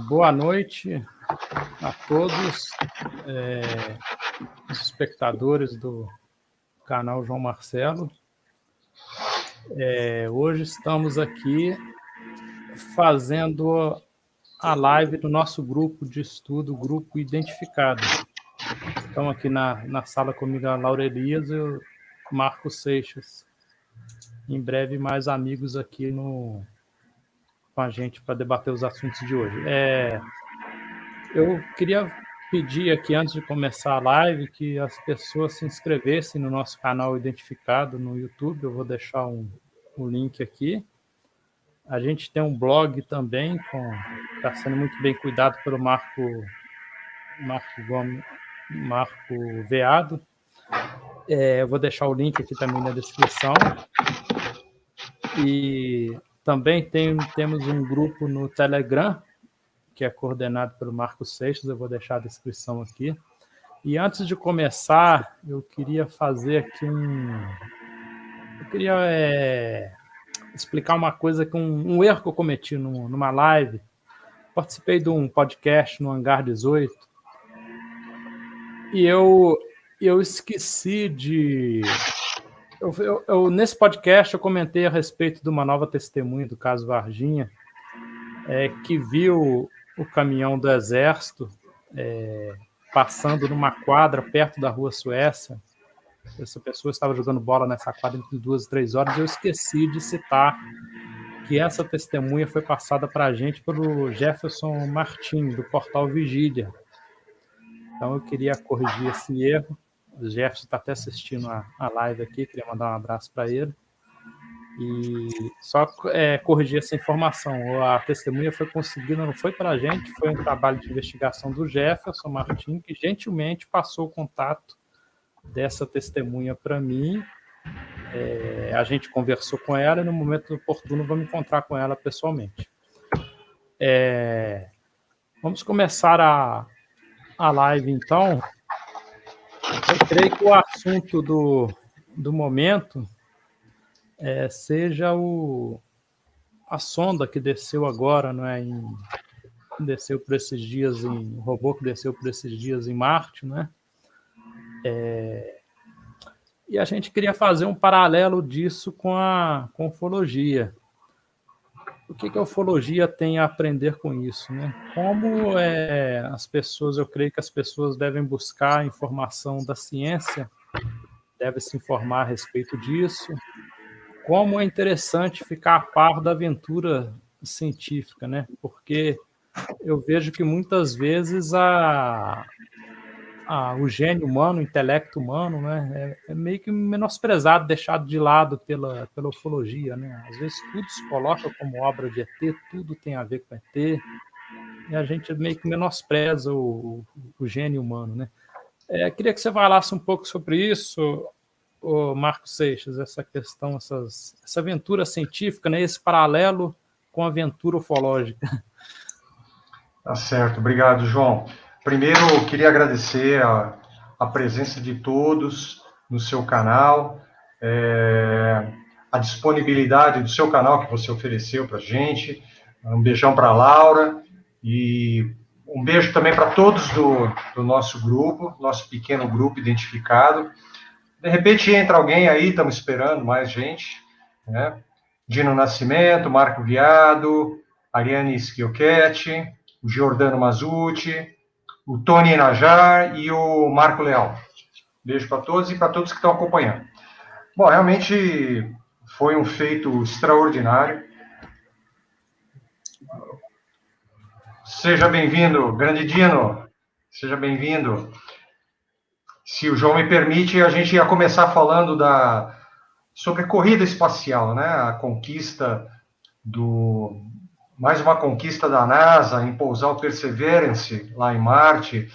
Boa noite a todos os espectadores do canal João Marcelo. Hoje estamos aqui fazendo a live do nosso grupo de estudo, Grupo Identificado. Estão aqui na sala comigo a Laura Elias e o Marcos Seixas. Em breve, mais amigos aqui com a gente para debater os assuntos de hoje. Eu queria pedir aqui, antes de começar a live, que as pessoas se inscrevessem no nosso canal Identificado no YouTube. Eu vou deixar o link aqui. A gente tem um blog também, está sendo muito bem cuidado pelo Marco Veado. Eu vou deixar o link aqui também na descrição. E também temos um grupo no Telegram, que é coordenado pelo Marcos Seixas. Eu vou deixar a descrição aqui. E antes de começar, eu queria fazer aqui Eu queria explicar uma coisa, um erro que eu cometi numa live. Participei de um podcast no Hangar 18 e eu esqueci de... nesse podcast eu comentei a respeito de uma nova testemunha do caso Varginha, que viu o caminhão do Exército passando numa quadra perto da Rua Suécia. Essa pessoa estava jogando bola nessa quadra entre 2 e 3 horas. Eu esqueci de citar que essa testemunha foi passada para a gente pelo Jefferson Martim, do portal Vigília. Então eu queria corrigir esse erro. O Jefferson está até assistindo a live aqui, queria mandar um abraço para ele. E só corrigir essa informação. A testemunha foi conseguida, não foi para a gente, foi um trabalho de investigação do Jefferson Martim, que gentilmente passou o contato dessa testemunha para mim. A gente conversou com ela e no momento oportuno vamos encontrar com ela pessoalmente. Vamos começar a live então. Eu creio que o assunto do momento seja a sonda que desceu agora, não é? Desceu por esses dias o robô que desceu por esses dias em Marte, né? E a gente queria fazer um paralelo disso com a ufologia. O que a ufologia tem a aprender com isso, né? Como eu creio que as pessoas devem buscar informação da ciência, devem se informar a respeito disso. Como é interessante ficar a par da aventura científica, né? Porque eu vejo que muitas vezes o gênio humano, o intelecto humano, né, é meio que menosprezado, deixado de lado pela ufologia, né? Às vezes tudo se coloca como obra de ET, tudo tem a ver com ET, e a gente meio que menospreza o gênio humano, né? Queria que você falasse um pouco sobre isso, Marcos Seixas, essa questão, essa aventura científica, né, esse paralelo com a aventura ufológica. Tá certo, obrigado, João. Primeiro, eu queria agradecer a presença de todos no seu canal, a disponibilidade do seu canal que você ofereceu para a gente. Um beijão para a Laura e um beijo também para todos do nosso grupo, nosso pequeno grupo identificado. De repente entra alguém aí, estamos esperando mais gente, né? Dino Nascimento, Marco Viado, Ariane Schiochetti, o Giordano Mazzucci, o Tony Najar e o Marco Leal. Beijo para todos e para todos que estão acompanhando. Bom, realmente foi um feito extraordinário. Seja bem-vindo, grande Dino. Seja bem-vindo. Se o João me permite, a gente ia começar falando sobre corrida espacial, né? A conquista mais uma conquista da NASA em pousar o Perseverance lá em Marte.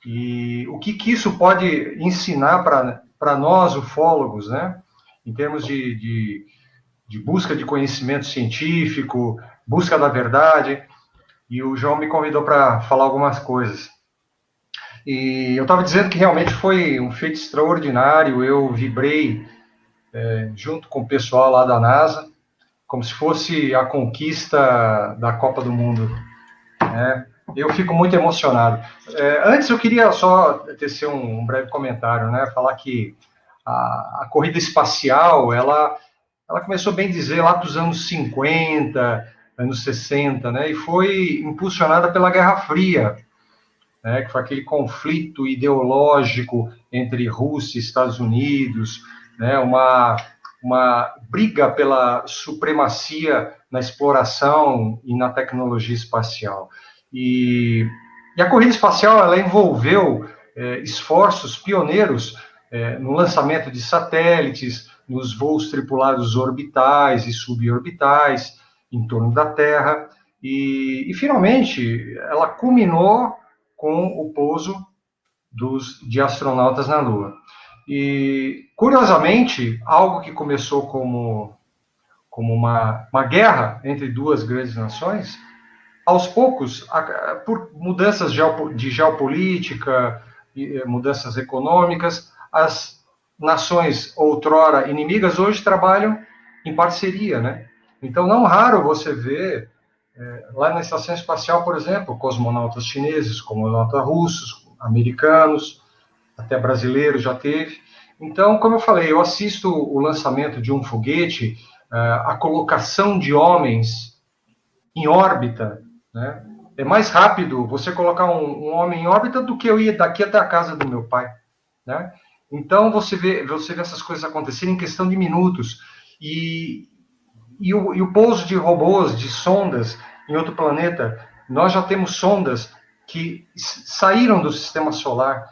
E o que isso pode ensinar para nós, ufólogos, né? Em termos de busca de conhecimento científico, busca da verdade. E o João me convidou para falar algumas coisas. E eu estava dizendo que realmente foi um feito extraordinário. Eu vibrei junto com o pessoal lá da NASA, como se fosse a conquista da Copa do Mundo Eu fico muito emocionado. Antes, eu queria só tecer um breve comentário, né? Falar que a corrida espacial, ela começou, bem dizer, lá dos anos 50, anos 60, né? E foi impulsionada pela Guerra Fria, né? Que foi aquele conflito ideológico entre Rússia e Estados Unidos, né? Uma briga pela supremacia na exploração e na tecnologia espacial. E a corrida espacial, ela envolveu esforços pioneiros no lançamento de satélites, nos voos tripulados orbitais e suborbitais em torno da Terra, e finalmente ela culminou com o pouso de astronautas na Lua. E, curiosamente, algo que começou como uma guerra entre duas grandes nações, aos poucos, por mudanças de geopolítica, mudanças econômicas, as nações outrora inimigas hoje trabalham em parceria, né? Então, não raro você vê lá na estação espacial, por exemplo, cosmonautas chineses, cosmonautas russos, americanos, até brasileiros já teve. Então, como eu falei, eu assisto o lançamento de um foguete, a colocação de homens em órbita, né? É mais rápido você colocar um homem em órbita do que eu ir daqui até a casa do meu pai, né? Então, você vê essas coisas acontecerem em questão de minutos. E o pouso de robôs, de sondas em outro planeta, nós já temos sondas que saíram do sistema solar.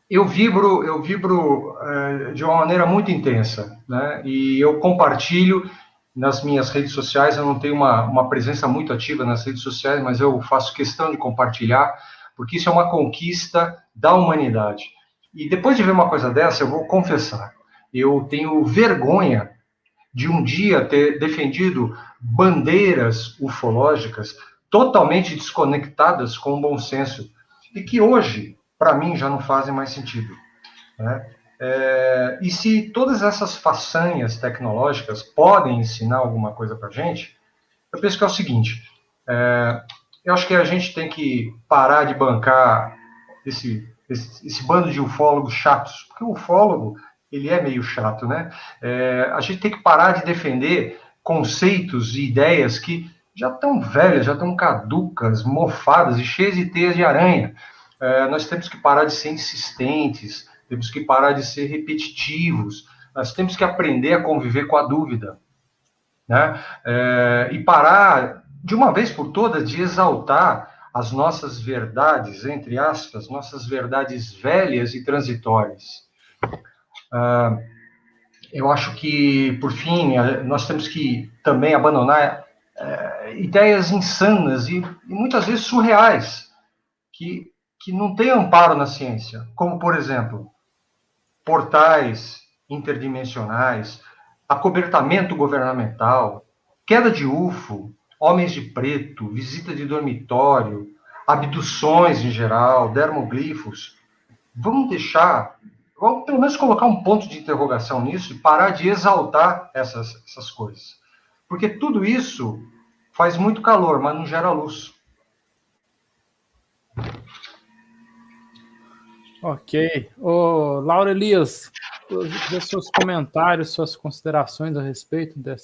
Eu vibro de uma maneira muito intensa, né? E eu compartilho nas minhas redes sociais. Eu não tenho uma presença muito ativa nas redes sociais, mas eu faço questão de compartilhar, porque isso é uma conquista da humanidade. E depois de ver uma coisa dessa, eu vou confessar, eu tenho vergonha de um dia ter defendido bandeiras ufológicas totalmente desconectadas com o bom senso, e que hoje, para mim, já não fazem mais sentido, né? E se todas essas façanhas tecnológicas podem ensinar alguma coisa para a gente, eu penso que é o seguinte: eu acho que a gente tem que parar de bancar esse bando de ufólogos chatos, porque o ufólogo, ele é meio chato, né? A gente tem que parar de defender conceitos e ideias que já estão velhas, já estão caducas, mofadas e cheias de teias de aranha. Nós temos que parar de ser insistentes, temos que parar de ser repetitivos, nós temos que aprender a conviver com a dúvida, né? E parar, de uma vez por todas, de exaltar as nossas verdades, entre aspas, nossas verdades velhas e transitórias. Eu acho que, por fim, nós temos que também abandonar ideias insanas e muitas vezes surreais, que não têm amparo na ciência, como, por exemplo, portais interdimensionais, acobertamento governamental, queda de UFO, homens de preto, visita de dormitório, abduções em geral, dermoglifos. Vamos pelo menos colocar um ponto de interrogação nisso e parar de exaltar essas coisas. Porque tudo isso faz muito calor, mas não gera luz. Ok. Laura Elias, seus comentários, suas considerações a respeito de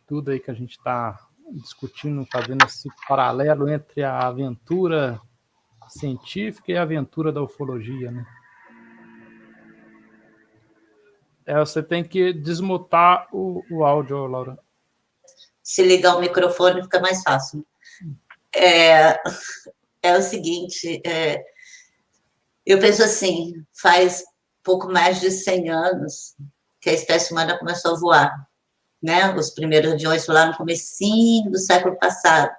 tudo aí que a gente está discutindo, fazendo esse paralelo entre a aventura científica e a aventura da ufologia, né? Você tem que desmutar o áudio, Laura. Se ligar o microfone fica mais fácil. É o seguinte, eu penso assim, faz pouco mais de 100 anos que a espécie humana começou a voar, né? Os primeiros aviões foram lá no comecinho do século passado.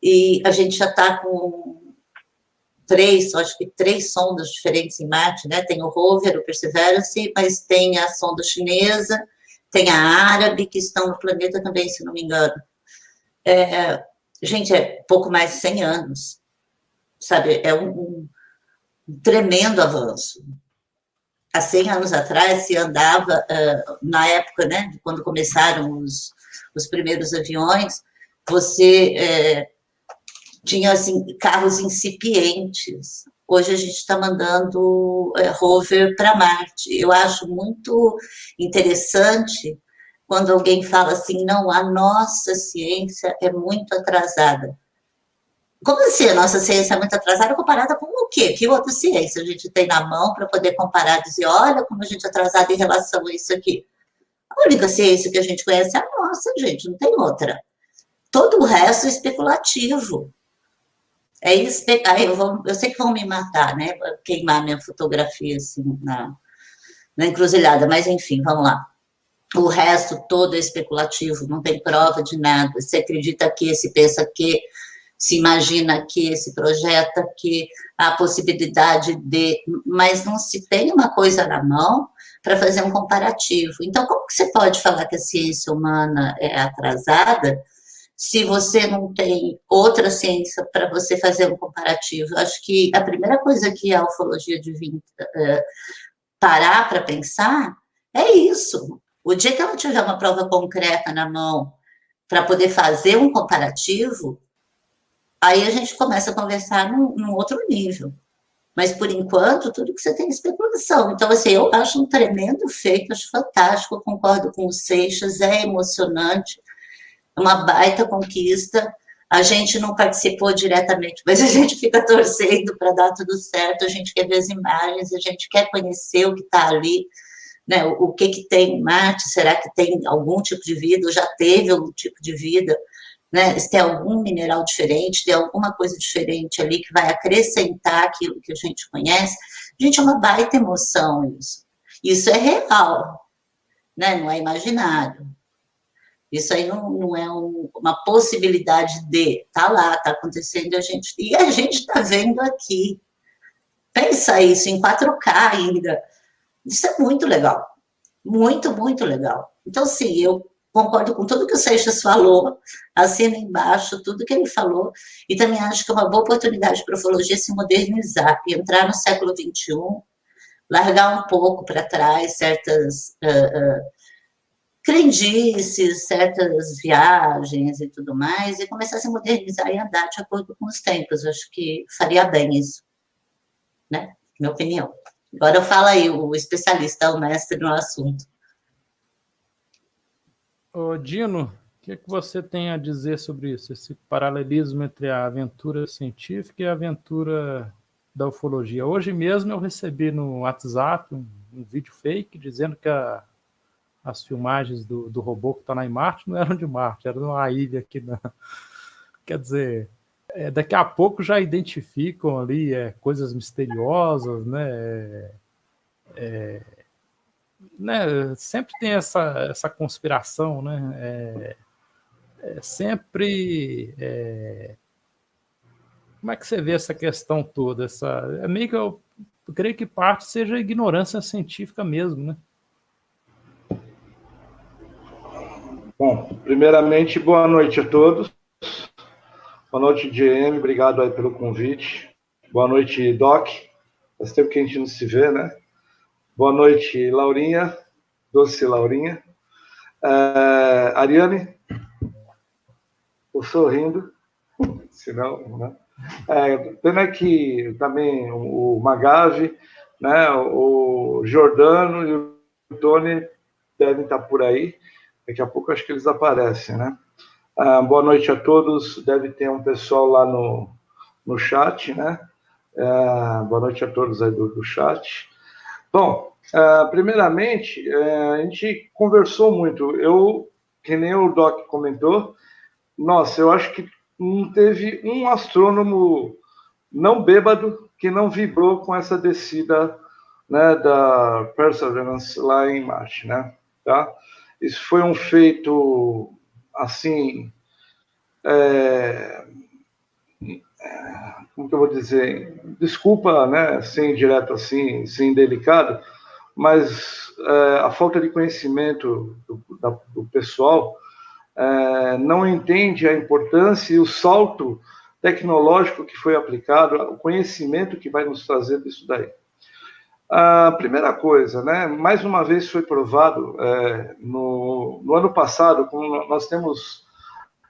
E a gente já está com acho que três sondas diferentes em Marte, né? Tem o Rover, o Perseverance, mas tem a sonda chinesa, tem a árabe, que estão no planeta também, se não me engano. Gente, é pouco mais de 100 anos, sabe? É um tremendo avanço. Há 100 anos atrás se andava, na época, né, quando começaram os primeiros aviões, você tinha assim, carros incipientes. Hoje a gente está mandando rover para Marte. Eu acho muito interessante quando alguém fala assim, não, a nossa ciência é muito atrasada. Como assim a nossa ciência é muito atrasada comparada com o quê? Que outra ciência a gente tem na mão para poder comparar e dizer, olha como a gente é atrasada em relação a isso aqui. A única ciência que a gente conhece é a nossa, gente, não tem outra. Todo o resto é especulativo. Eu sei que vão me matar, né? Queimar minha fotografia assim, na encruzilhada, mas enfim, vamos lá. O resto todo é especulativo, não tem prova de nada. Você acredita que, se pensa que, se imagina que, se projeta que há possibilidade de... Mas não se tem uma coisa na mão para fazer um comparativo. Então, como que você pode falar que a ciência humana é atrasada se você não tem outra ciência para você fazer um comparativo? Eu acho que a primeira coisa que a ufologia devia parar para pensar é isso. O dia que ela tiver uma prova concreta na mão para poder fazer um comparativo, aí a gente começa a conversar num outro nível. Mas, por enquanto, tudo que você tem é especulação. Então, assim, eu acho um tremendo feito, acho fantástico, eu concordo com o Seixas, é emocionante, é uma baita conquista. A gente não participou diretamente, mas a gente fica torcendo para dar tudo certo, a gente quer ver as imagens, a gente quer conhecer o que está ali, né? O que tem em Marte, será que tem algum tipo de vida, ou já teve algum tipo de vida, né? Se tem algum mineral diferente, tem alguma coisa diferente ali que vai acrescentar aquilo que a gente conhece. Gente, é uma baita emoção isso. Isso é real, né? Não é imaginário. Isso aí não é uma possibilidade de... Tá lá, tá acontecendo, e a gente está vendo aqui. Pensa isso, em 4K ainda. Isso é muito legal. Muito, muito legal. Então, sim, eu concordo com tudo que o Seixas falou, assino embaixo tudo que ele falou, e também acho que é uma boa oportunidade para a ufologia se modernizar, e entrar no século XXI, largar um pouco para trás certas crendices, certas viagens e tudo mais, e começar a se modernizar e andar de acordo com os tempos. Eu acho que faria bem isso, né? Minha opinião. Agora fala aí, o especialista, o mestre no assunto. Ô, Dino, o que você tem a dizer sobre isso? Esse paralelismo entre a aventura científica e a aventura da ufologia. Hoje mesmo eu recebi no WhatsApp um vídeo fake dizendo que as filmagens do robô que está lá em Marte não eram de Marte, eram numa ilha aqui. Quer dizer, daqui a pouco já identificam ali coisas misteriosas, né? Né? Sempre tem essa conspiração, né? Sempre... Como é que você vê essa questão toda? É meio que eu creio que parte seja a ignorância científica mesmo, né? Bom, primeiramente, boa noite a todos. Boa noite, GM, obrigado aí pelo convite. Boa noite, Doc. Faz tempo que a gente não se vê, né? Boa noite, Laurinha, doce Laurinha. Ariane, estou sorrindo, senão, né? Pena que também o Magave, né, o Jordano e o Tony devem estar por aí. Daqui a pouco acho que eles aparecem, né? Boa noite a todos. Deve ter um pessoal lá no chat, né? Boa noite a todos aí do chat. Bom, primeiramente, a gente conversou muito. Que nem o Doc comentou, nossa, eu acho que não teve um astrônomo não bêbado que não vibrou com essa descida, né, da Perseverance lá em Marte, né? Tá? Isso foi um feito, assim, como que eu vou dizer? Desculpa, né, ser direto assim, ser indelicado, mas a falta de conhecimento do pessoal não entende a importância e o salto tecnológico que foi aplicado, o conhecimento que vai nos trazer disso daí. A primeira coisa, né, mais uma vez foi provado no ano passado, como nós temos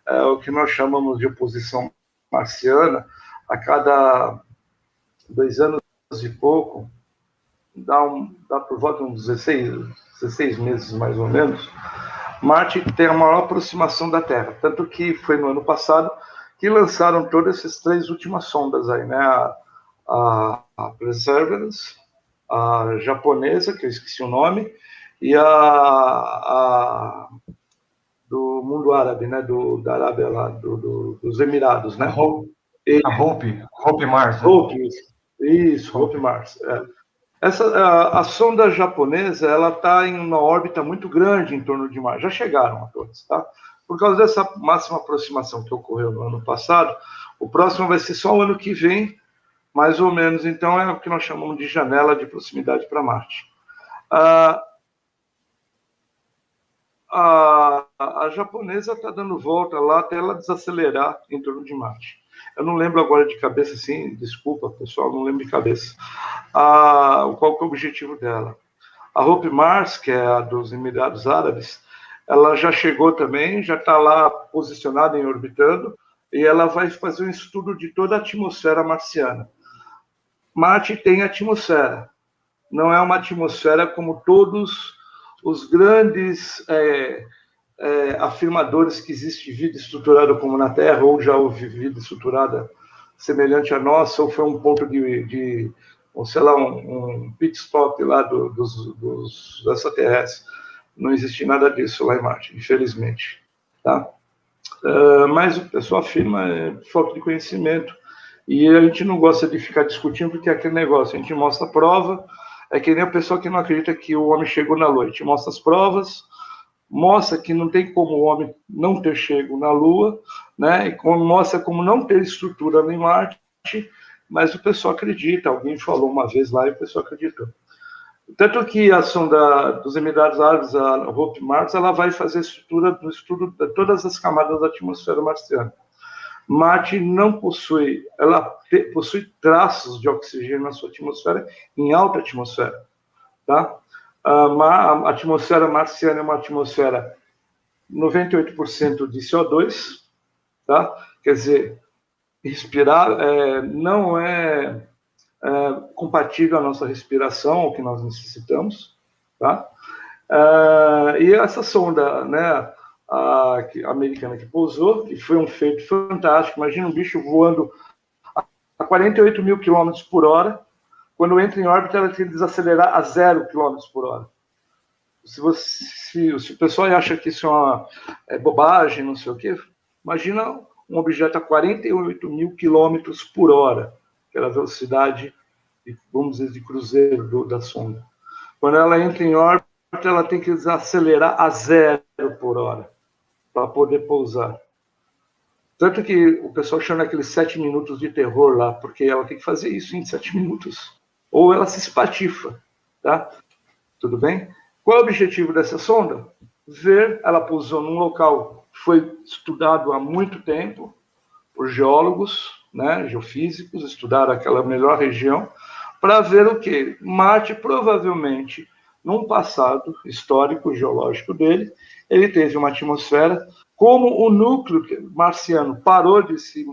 o que nós chamamos de oposição marciana. A cada 2 anos e pouco, dá por volta de uns 16 meses mais ou menos, Marte tem a maior aproximação da Terra. Tanto que foi no ano passado que lançaram todas essas 3 últimas sondas aí, né? A Perseverance, a japonesa, que eu esqueci o nome, e a do mundo árabe, né? Da Arábia lá, dos Emirados, né? A Hope Mars. Hope, isso, Hope Mars. A sonda japonesa, ela está em uma órbita muito grande em torno de Marte. Já chegaram a todas, tá? Por causa dessa máxima aproximação que ocorreu no ano passado, o próximo vai ser só o ano que vem, mais ou menos. Então, é o que nós chamamos de janela de proximidade para Marte. A japonesa está dando volta lá até ela desacelerar em torno de Marte. Eu não lembro agora de cabeça, assim, desculpa, pessoal, não lembro de cabeça. Qual que é o objetivo dela? A Hope Mars, que é a dos Emirados Árabes, ela já chegou também, já está lá posicionada em orbitando, e ela vai fazer um estudo de toda a atmosfera marciana. Marte tem atmosfera, não é uma atmosfera como todos os grandes afirmadores que existe vida estruturada como na Terra, ou já houve vida estruturada semelhante à nossa, ou foi um ponto ou sei lá, um pit stop lá dos extraterrestres. Não existe nada disso lá em Marte, infelizmente. Tá? Mas o pessoal afirma falta de conhecimento. E a gente não gosta de ficar discutindo, porque é aquele negócio, a gente mostra a prova, é que nem a pessoa que não acredita que o homem chegou na Lua. A gente mostra as provas, mostra que não tem como o homem não ter chego na Lua, né? E mostra como não ter estrutura em Marte, mas o pessoal acredita. Alguém falou uma vez lá e o pessoal acreditou. Tanto que a sonda dos Emirados Árabes, a Hope Mars, ela vai fazer estrutura do estudo de todas as camadas da atmosfera marciana. Marte não possui, ela possui traços de oxigênio na sua atmosfera, em alta atmosfera, tá? A atmosfera marciana é uma atmosfera 98% de CO2, tá? Quer dizer, respirar não é compatível à nossa respiração, o que nós necessitamos, tá? E essa sonda, né, a americana que pousou, que foi um feito fantástico. Imagina um bicho voando a 48 mil quilômetros por hora, quando entra em órbita, ela tem que desacelerar a 0 quilômetros por hora. Se o pessoal acha que isso é bobagem, não sei o quê, imagina um objeto a 48 mil quilômetros por hora, aquela velocidade, vamos dizer, de cruzeiro da sonda. Quando ela entra em órbita, ela tem que desacelerar a 0 por hora para poder pousar. Tanto que o pessoal chama aqueles 7 minutos de terror lá, porque ela tem que fazer isso em 7 minutos. Ou ela se espatifa, tá? Tudo bem? Qual é o objetivo dessa sonda? Ela pousou num local que foi estudado há muito tempo por geólogos, né, geofísicos, estudaram aquela melhor região, para ver o quê? Marte, provavelmente, num passado histórico, geológico dele, ele teve uma atmosfera, como o núcleo marciano parou de se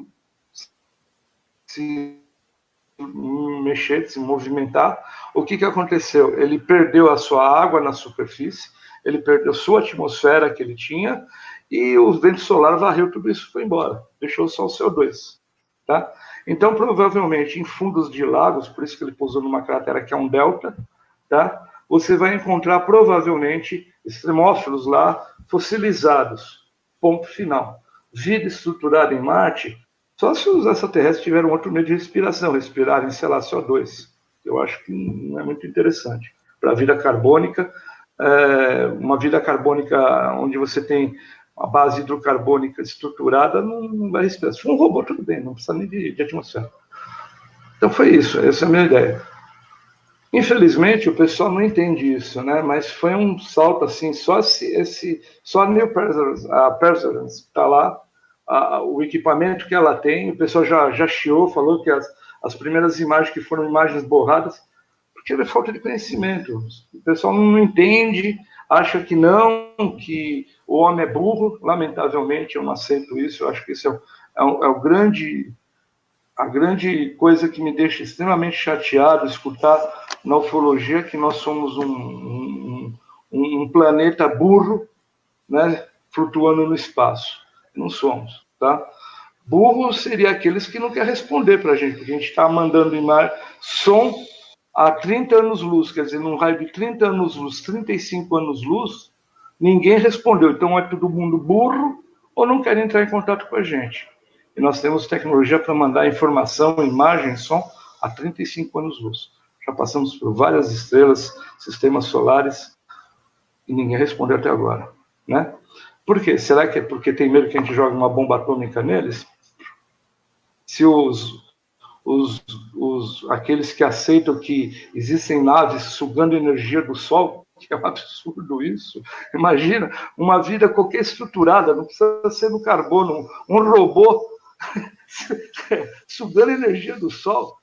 mexer, de se movimentar, o que aconteceu? Ele perdeu a sua água na superfície, ele perdeu sua atmosfera que ele tinha, e o vento solar varreu tudo isso e foi embora, deixou só o CO2. Tá? Então, provavelmente, em fundos de lagos, por isso que ele pousou numa cratera que é um delta, tá? Você vai encontrar, provavelmente, extremófilos lá fossilizados. Ponto final. Vida estruturada em Marte, só se os extraterrestres tiveram outro meio de respiração, respirarem, sei lá, CO2. Eu acho que não é muito interessante. Para a vida carbônica, uma vida carbônica onde você tem a base hidrocarbônica estruturada, não vai respirar. Se for um robô, tudo bem, não precisa nem de atmosfera. Então foi isso, essa é a minha ideia. Infelizmente, o pessoal não entende isso, né? Mas foi um salto assim, só a New Perseverance está lá, o equipamento que ela tem, o pessoal já chiou, falou que as primeiras imagens que foram imagens borradas, porque é falta de conhecimento. O pessoal não entende, acha que não, que o homem é burro, lamentavelmente, eu não aceito isso, eu acho que isso é a grande coisa que me deixa extremamente chateado escutar na ufologia, que nós somos um planeta burro, né, flutuando no espaço. Não somos, tá? Burro seria aqueles que não querem responder para a gente, porque a gente está mandando som a 30 anos-luz, quer dizer, num raio de 30 anos-luz, 35 anos-luz, ninguém respondeu. Então, é todo mundo burro ou não quer entrar em contato com a gente. E nós temos tecnologia para mandar informação, imagem, som a 35 anos-luz. Já passamos por várias estrelas, sistemas solares, e ninguém respondeu até agora, né? Por quê? Será que é porque tem medo que a gente jogue uma bomba atômica neles? Se aqueles que aceitam que existem naves sugando energia do Sol, que é um absurdo isso. Imagina, uma vida qualquer estruturada, não precisa ser no carbono, um robô sugando energia do Sol.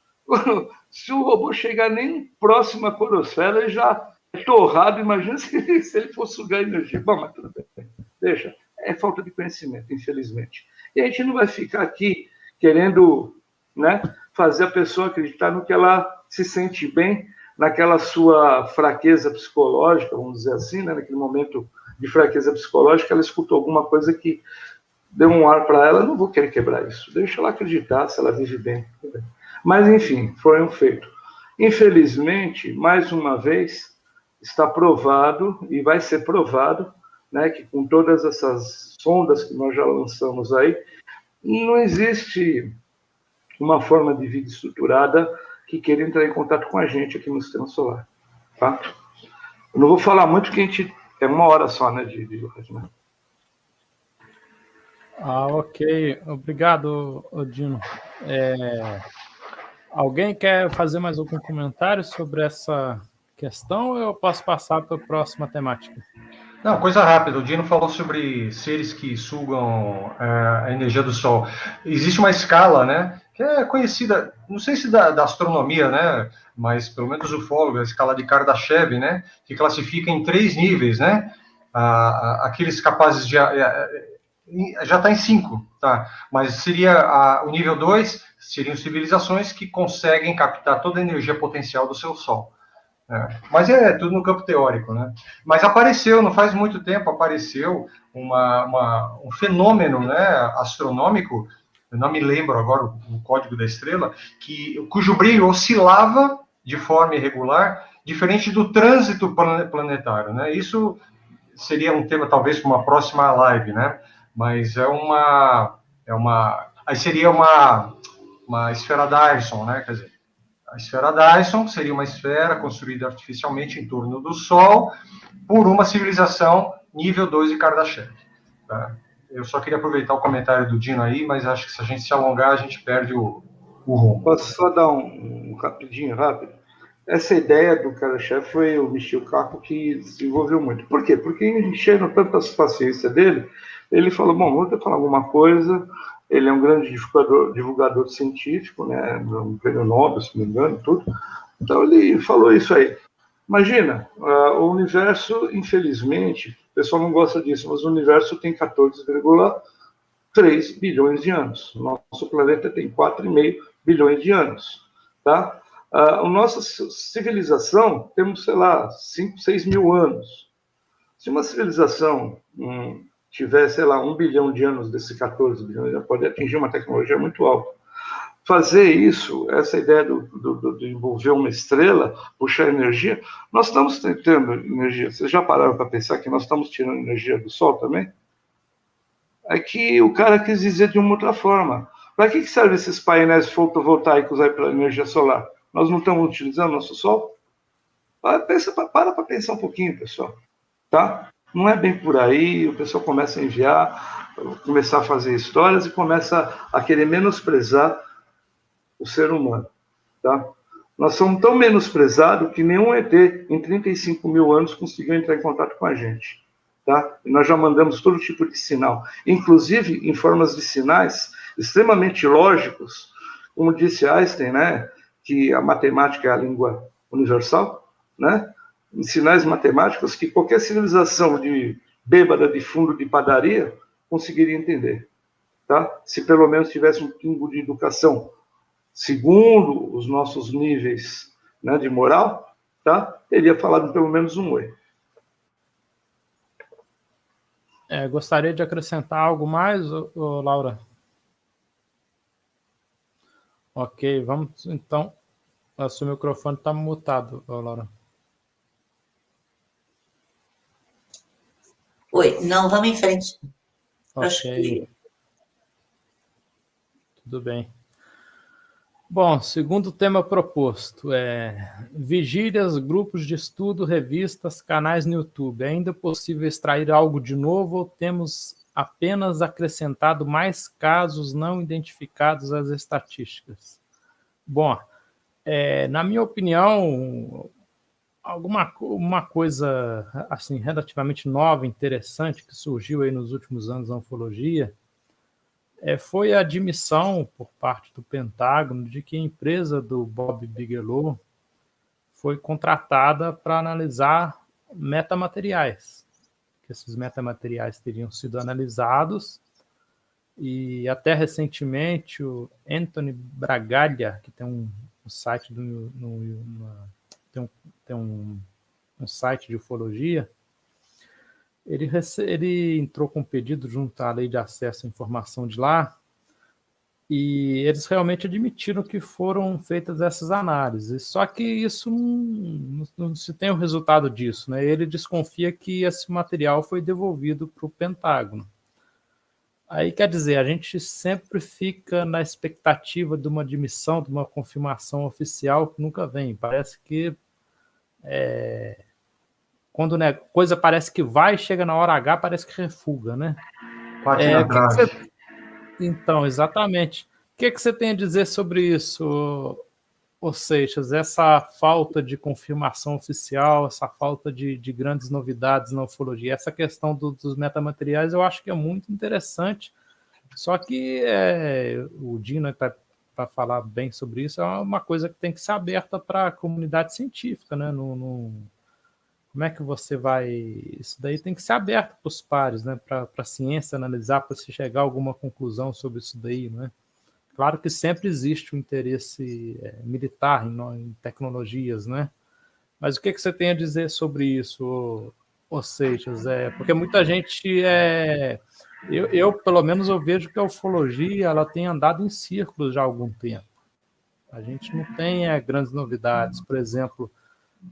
Se o robô chegar nem próximo à corosfera, ele já é torrado. Imagina se ele for sugar energia. Bom, mas tudo bem, deixa. É falta de conhecimento, infelizmente. E a gente não vai ficar aqui querendo, né, fazer a pessoa acreditar no que ela se sente bem, naquela sua fraqueza psicológica, vamos dizer assim, né, naquele momento de fraqueza psicológica, ela escutou alguma coisa que deu um ar para ela, eu não vou querer quebrar isso, deixa ela acreditar se ela vive bem. Mas, enfim, foi um feito. Infelizmente, mais uma vez, está provado, e vai ser provado, né, que com todas essas sondas que nós já lançamos aí, não existe uma forma de vida estruturada que queira entrar em contato com a gente aqui no Sistema Solar. Tá? Eu não vou falar muito, porque a gente é 1 hora só, né, de live, né? Ok. Obrigado, Dino. Alguém quer fazer mais algum comentário sobre essa questão ou eu posso passar para a próxima temática? Não, coisa rápida. O Dino falou sobre seres que sugam a energia do Sol. Existe uma escala, né, que é conhecida, não sei se da astronomia, né, mas pelo menos o ufólogo, a escala de Kardashev, né, que classifica em 3 níveis, né, aqueles capazes de... já está em 5, tá? Mas seria o nível 2, seriam civilizações que conseguem captar toda a energia potencial do seu Sol. Mas é tudo no campo teórico, né? Mas apareceu, não faz muito tempo, apareceu um fenômeno, né, astronômico, eu não me lembro agora o código da estrela, cujo brilho oscilava de forma irregular, diferente do trânsito planetário, né? Isso seria um tema talvez para uma próxima live, né? Mas aí seria uma esfera Dyson, né? Quer dizer, a esfera Dyson seria uma esfera construída artificialmente em torno do Sol por uma civilização nível 2 de Kardashev. Tá? Eu só queria aproveitar o comentário do Dino aí, mas acho que se a gente se alongar, a gente perde o rumo. Posso só dar um rapidinho, rápido? Essa ideia do Kardashev foi o Michio Kaku que desenvolveu muito. Por quê? Porque enchendo tanta paciência dele, ele falou, bom, vou ter que falar alguma coisa. Ele é um grande divulgador científico, né, um prêmio Nobel, se não me engano, tudo. Então ele falou isso aí. Imagina, o universo, infelizmente, o pessoal não gosta disso, mas o universo tem 14,3 bilhões de anos. Nosso planeta tem 4,5 bilhões de anos, tá? A nossa civilização, temos, sei lá, 5, 6 mil anos. Se uma civilização tiver, sei lá, 1 bilhão de anos desses 14 bilhões, já pode atingir uma tecnologia muito alta. Fazer isso, essa ideia de envolver uma estrela, puxar energia, nós estamos tentando energia. Vocês já pararam para pensar que nós estamos tirando energia do Sol também? É que o cara quis dizer de uma outra forma. Para que servem esses painéis fotovoltaicos aí para energia solar? Nós não estamos utilizando nosso Sol? Para para pensar um pouquinho, pessoal. Tá? Não é bem por aí, o pessoal começa a enviar, começar a fazer histórias e começa a querer menosprezar o ser humano. Tá? Nós somos tão menosprezados que nenhum ET em 35 mil anos conseguiu entrar em contato com a gente. Tá? E nós já mandamos todo tipo de sinal, inclusive em formas de sinais extremamente lógicos, como disse Einstein, né, que a matemática é a língua universal, né? Em sinais matemáticos que qualquer civilização de bêbada de fundo de padaria conseguiria entender, tá? Se pelo menos tivesse um pingo de educação, segundo os nossos níveis, né, de moral, tá? Teria falado pelo menos um oi. Gostaria de acrescentar algo mais, Laura? Ok, vamos então. O seu microfone está mutado, Laura. Oi, não, vamos em frente. Ok. Acho que... Tudo bem. Bom, segundo tema proposto vigílias, grupos de estudo, revistas, canais no YouTube. É ainda possível extrair algo de novo ou temos apenas acrescentado mais casos não identificados às estatísticas? Bom, na minha opinião, uma coisa assim relativamente nova, interessante, que surgiu aí nos últimos anos na ufologia, foi a admissão por parte do Pentágono de que a empresa do Bob Bigelow foi contratada para analisar metamateriais, que esses metamateriais teriam sido analisados, e até recentemente o Anthony Bragalia, que tem um site tem um site de ufologia, ele entrou com um pedido junto à Lei de Acesso à Informação de lá, e eles realmente admitiram que foram feitas essas análises, só que isso não se tem o resultado disso, né? Ele desconfia que esse material foi devolvido para o Pentágono. Aí, quer dizer, a gente sempre fica na expectativa de uma admissão, de uma confirmação oficial que nunca vem. Parece que quando coisa parece que vai, chega na hora H, parece que refuga, né? Bate na trave. Então, exatamente. O que você tem a dizer sobre isso, Seixas? Essa falta de confirmação oficial, essa falta de grandes novidades na ufologia, essa questão dos metamateriais, eu acho que é muito interessante. Só que o Dino, para falar bem sobre isso, é uma coisa que tem que ser aberta para a comunidade científica, né? Como é que você vai... Isso daí tem que ser aberto para os pares, né? Para a ciência analisar, para se chegar a alguma conclusão sobre isso daí, né? Claro que sempre existe um interesse militar em tecnologias, né? Mas o que você tem a dizer sobre isso, Seixas? Porque muita gente... Eu, pelo menos, eu vejo que a ufologia ela tem andado em círculos já há algum tempo. A gente não tem grandes novidades. Por exemplo,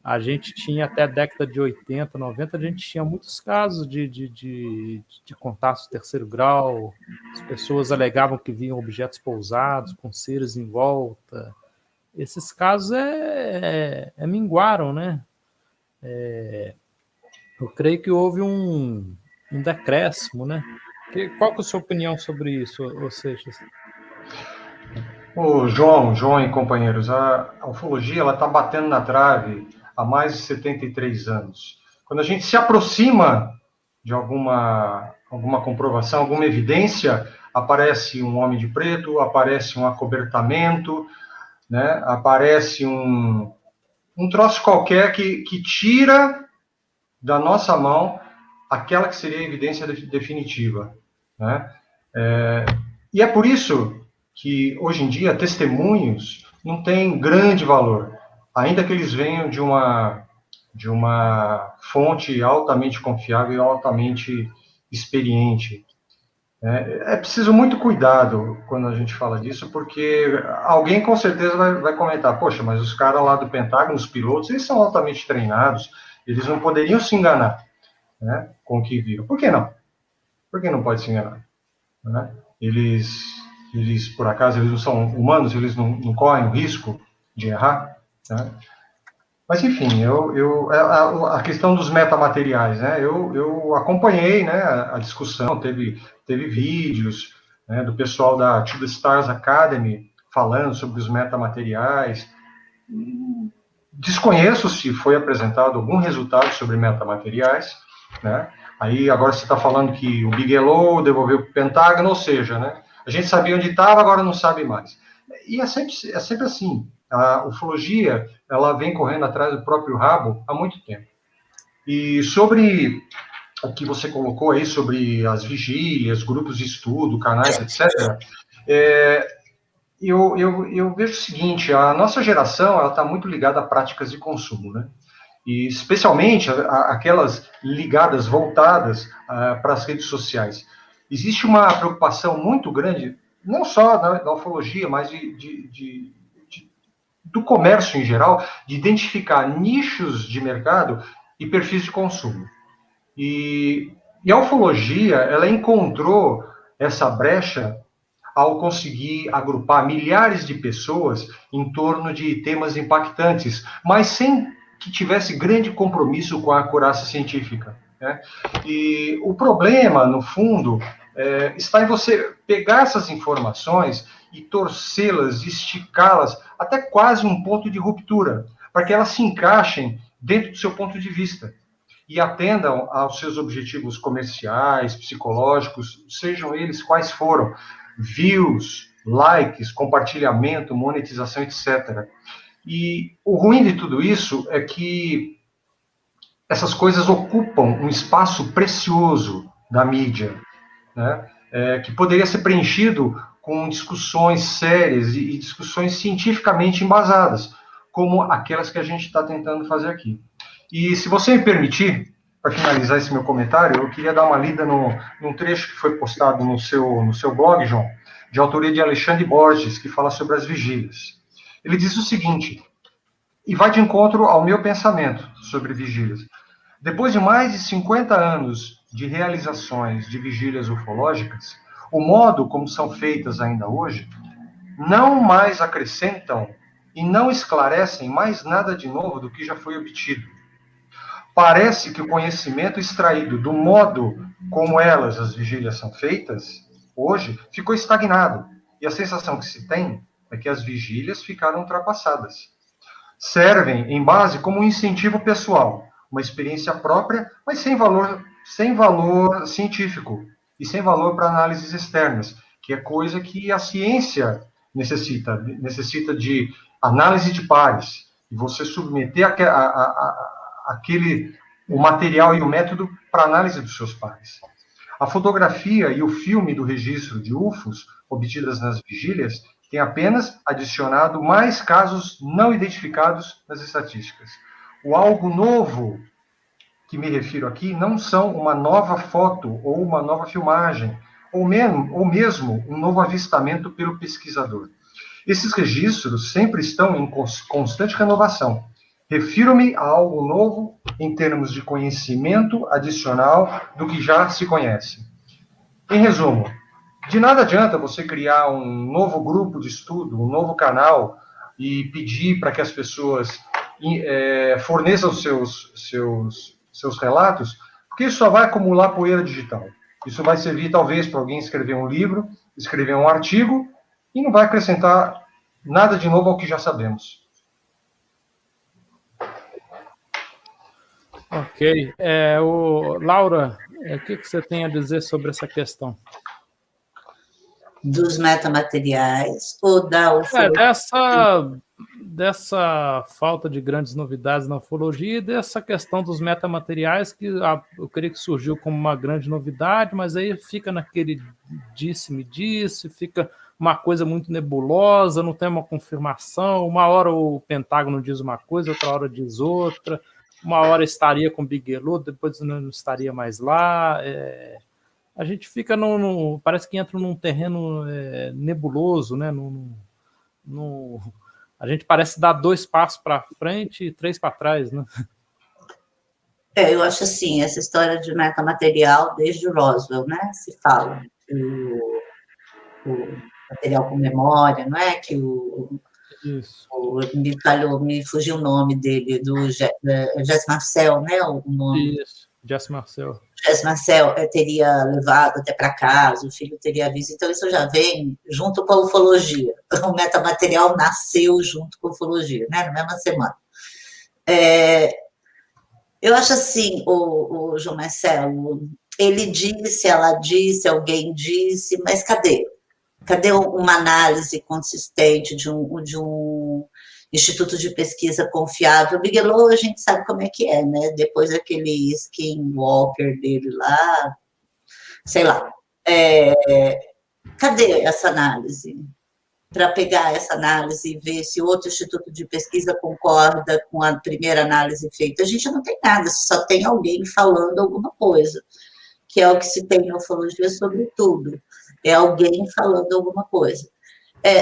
a gente tinha até a década de 80, 90, a gente tinha muitos casos de contatos de terceiro grau, as pessoas alegavam que viam objetos pousados, com seres em volta. Esses casos minguaram, né? Eu creio que houve um decréscimo, né? Qual que é a sua opinião sobre isso, Seixas? João e companheiros, a ufologia está batendo na trave há mais de 73 anos. Quando a gente se aproxima de alguma comprovação, alguma evidência, aparece um homem de preto, aparece um acobertamento, né? Aparece um troço qualquer que tira da nossa mão aquela que seria a evidência definitiva, né? E é por isso que, hoje em dia, testemunhos não têm grande valor, ainda que eles venham de uma fonte altamente confiável e altamente experiente. É preciso muito cuidado quando a gente fala disso, porque alguém com certeza vai comentar, poxa, mas os caras lá do Pentágono, os pilotos, eles são altamente treinados, eles não poderiam se enganar, né, com o que viram. Por que não? Por que não pode se enganar? Né? Eles, por acaso, eles não são humanos, eles não correm o risco de errar, né? Mas, enfim, a questão dos metamateriais, né? Eu acompanhei, né, a discussão, teve vídeos, né, do pessoal da To The Stars Academy falando sobre os metamateriais. Desconheço se foi apresentado algum resultado sobre metamateriais, né? Aí agora você está falando que o Bigelow devolveu para o Pentágono, ou seja, né, a gente sabia onde estava, agora não sabe mais. E é sempre assim. A ufologia, ela vem correndo atrás do próprio rabo há muito tempo. E sobre o que você colocou aí sobre as vigílias, grupos de estudo, canais, etc., eu vejo o seguinte: a nossa geração ela está muito ligada a práticas de consumo, né? E especialmente aquelas ligadas, voltadas para as redes sociais. Existe uma preocupação muito grande, não só na ufologia, mas do comércio em geral, de identificar nichos de mercado e perfis de consumo. E a ufologia, ela encontrou essa brecha ao conseguir agrupar milhares de pessoas em torno de temas impactantes, mas sem que tivesse grande compromisso com a acurácia científica, né? E o problema, no fundo, está em você pegar essas informações e torcê-las, esticá-las até quase um ponto de ruptura, para que elas se encaixem dentro do seu ponto de vista e atendam aos seus objetivos comerciais, psicológicos, sejam eles quais foram, views, likes, compartilhamento, monetização, etc. E o ruim de tudo isso é que essas coisas ocupam um espaço precioso da mídia, né? Que poderia ser preenchido com discussões sérias e discussões cientificamente embasadas, como aquelas que a gente está tentando fazer aqui. E se você me permitir, para finalizar esse meu comentário, eu queria dar uma lida num trecho que foi postado no seu blog, João, de autoria de Alexandre Borges, que fala sobre as vigílias. Ele diz o seguinte, e vai de encontro ao meu pensamento sobre vigílias. Depois de mais de 50 anos de realizações de vigílias ufológicas, o modo como são feitas ainda hoje não mais acrescentam e não esclarecem mais nada de novo do que já foi obtido. Parece que o conhecimento extraído do modo como elas, as vigílias, são feitas, hoje, ficou estagnado. E a sensação que se tem é que as vigílias ficaram ultrapassadas. Servem em base como um incentivo pessoal, uma experiência própria, mas sem valor científico e sem valor para análises externas, que é coisa que a ciência necessita de análise de pares, e você submeter o material e o método para análise dos seus pares. A fotografia e o filme do registro de UFOs obtidas nas vigílias têm apenas adicionado mais casos não identificados nas estatísticas. O algo novo que me refiro aqui não são uma nova foto ou uma nova filmagem, ou mesmo um novo avistamento pelo pesquisador. Esses registros sempre estão em constante renovação. Refiro-me a algo novo em termos de conhecimento adicional do que já se conhece. Em resumo, de nada adianta você criar um novo grupo de estudo, um novo canal e pedir para que as pessoas forneçam seus relatos, porque isso só vai acumular poeira digital. Isso vai servir talvez para alguém escrever um livro, escrever um artigo e não vai acrescentar nada de novo ao que já sabemos. Ok. Laura, o que você tem a dizer sobre essa questão? Dos metamateriais ou da ufologia? Dessa falta de grandes novidades na ufologia e dessa questão dos metamateriais, que eu creio que surgiu como uma grande novidade, mas aí fica naquele disse-me disse, fica uma coisa muito nebulosa, não tem uma confirmação, uma hora o Pentágono diz uma coisa, outra hora diz outra, uma hora estaria com Bigelow, depois não estaria mais lá. A gente fica parece que entra num terreno nebuloso, né? A gente parece dar 2 passos para frente e 3 para trás, né? Eu acho assim, essa história de metamaterial, desde o Roswell, né? Se fala o material com memória, não é? Que Isso. Me fugiu o nome dele, do Jesse Marcel, né? O nome. Isso, Jesse Marcel. Jesse Marcel teria levado até para casa, o filho teria visto. Então, isso já vem junto com a ufologia. O metamaterial nasceu junto com a ufologia, né? Na mesma semana. Eu acho assim, o João Marcelo, ele disse, ela disse, alguém disse, mas cadê? Cadê uma análise consistente de um instituto de pesquisa confiável. O Bigelow, a gente sabe como é que é, né? Depois daquele Skinwalker dele lá, sei lá. Cadê essa análise? Para pegar essa análise e ver se outro instituto de pesquisa concorda com a primeira análise feita. A gente não tem nada, só tem alguém falando alguma coisa, que é o que se tem na ufologia sobre tudo. É alguém falando alguma coisa.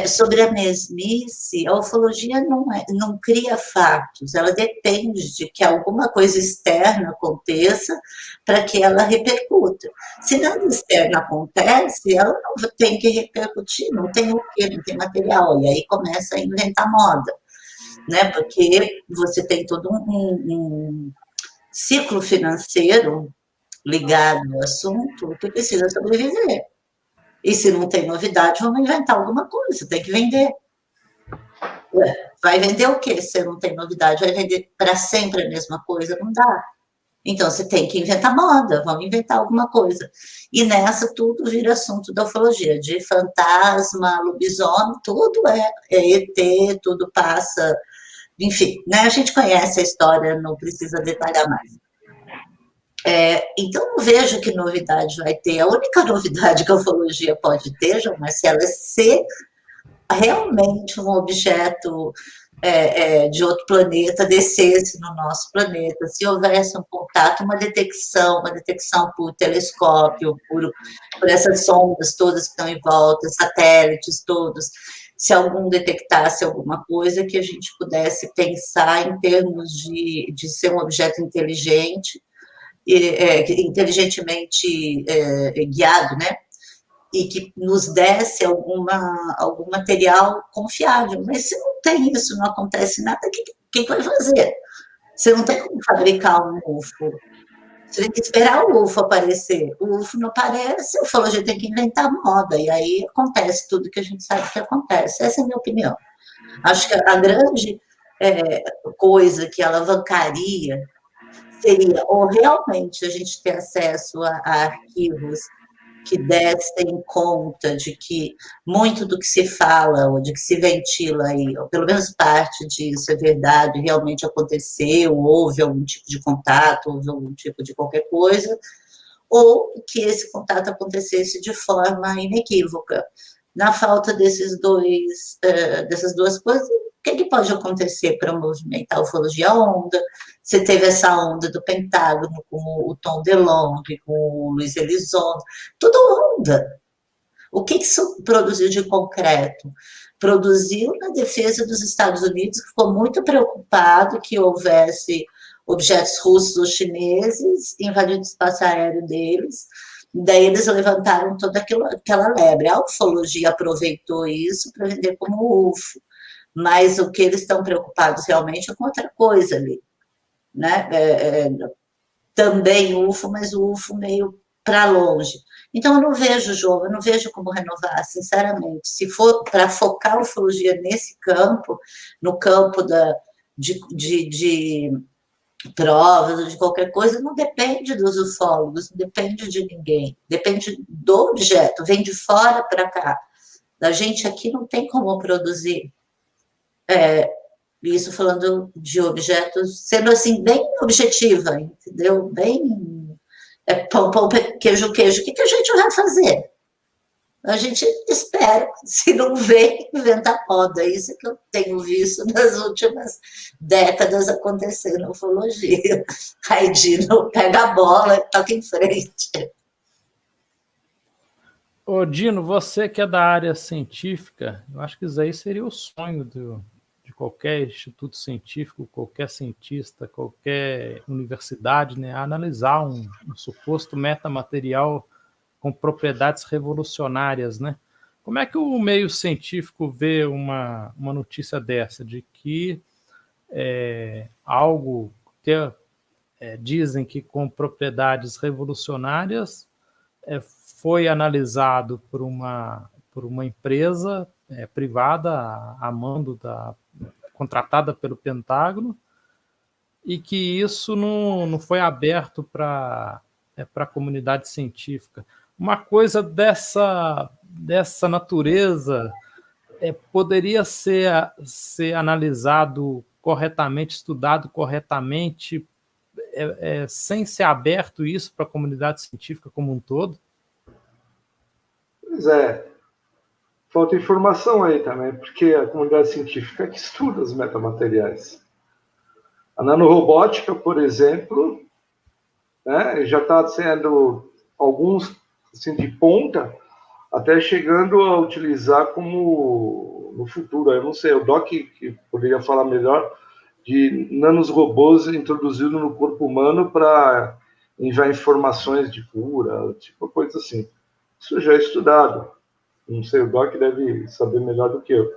Sobre a mesmice, a ufologia não cria fatos, ela depende de que alguma coisa externa aconteça para que ela repercuta. Se nada externo acontece, ela não tem que repercutir, não tem o quê, não tem material, e aí começa a inventar moda, né? Porque você tem todo um ciclo financeiro ligado ao assunto que precisa sobreviver. E se não tem novidade, vamos inventar alguma coisa, tem que vender. Vai vender o quê se não tem novidade? Vai vender para sempre a mesma coisa? Não dá. Então, você tem que inventar moda, vamos inventar alguma coisa. E nessa, tudo vira assunto da ufologia, de fantasma, lobisomem, tudo é ET, tudo passa... Enfim, né? A gente conhece a história, não precisa detalhar mais. Então, não vejo que novidade vai ter. A única novidade que a ufologia pode ter, João Marcelo, é ser realmente um objeto de outro planeta, descesse no nosso planeta, se houvesse um contato, uma detecção por telescópio, por essas sondas todas que estão em volta, satélites todos, se algum detectasse alguma coisa que a gente pudesse pensar em termos de ser um objeto inteligente, inteligentemente guiado, né? E que nos desse algum material confiável. Mas se não tem isso, não acontece nada, quem vai fazer? Você não tem como fabricar um UFO. Você tem que esperar o UFO aparecer. O UFO não aparece, a ufologia tem que inventar moda, e aí acontece tudo que a gente sabe que acontece. Essa é a minha opinião. Acho que a grande coisa que alavancaria seria ou realmente a gente ter acesso a arquivos que dessem conta de que muito do que se fala ou de que se ventila aí, ou pelo menos parte disso é verdade, realmente aconteceu, houve algum tipo de contato, houve algum tipo de qualquer coisa, ou que esse contato acontecesse de forma inequívoca. Na falta dessas duas coisas, o que pode acontecer para movimentar a ufologia? A onda. Você teve essa onda do Pentágono com o Tom DeLonge, com o Luiz Elizondo, tudo onda. O que isso produziu de concreto? Produziu na defesa dos Estados Unidos, que ficou muito preocupado que houvesse objetos russos ou chineses invadindo o espaço aéreo deles. Daí eles levantaram toda aquela lebre. A ufologia aproveitou isso para vender como UFO. Mas o que eles estão preocupados realmente é com outra coisa ali, né? Também UFO, mas o UFO meio para longe. Então, eu não vejo jogo, eu não vejo como renovar, sinceramente. Se for para focar a ufologia nesse campo, no campo de provas ou de qualquer coisa, não depende dos ufólogos, não depende de ninguém, depende do objeto, vem de fora para cá. A gente aqui não tem como produzir. Isso falando de objetos, sendo assim, bem objetiva, entendeu? Bem pão, pão, queijo, queijo. O que a gente vai fazer? A gente espera, se não vem, inventa moda. Isso que eu tenho visto nas últimas décadas acontecer na ufologia. Aí Dino pega a bola e toca em frente. Ô, Dino, você que é da área científica, eu acho que isso aí seria o sonho de qualquer instituto científico, qualquer cientista, qualquer universidade, né, analisar um suposto metamaterial com propriedades revolucionárias, né? Como é que o meio científico vê uma notícia dessa, de que algo que dizem que com propriedades revolucionárias foi analisado por uma empresa privada, a mando contratada pelo Pentágono, e que isso não foi aberto para a comunidade científica. Uma coisa dessa natureza poderia ser analisado corretamente, estudado corretamente, sem ser aberto isso para a comunidade científica como um todo? Pois é. Falta informação aí também, porque a comunidade científica é que estuda os metamateriais. A nanorobótica, por exemplo, né, já está sendo alguns assim, de ponta, até chegando a utilizar como no futuro. Eu não sei, o Doc que poderia falar melhor de nanorobôs introduzidos no corpo humano para enviar informações de cura, tipo coisa assim. Isso já é estudado. Não sei, o Doc deve saber melhor do que eu.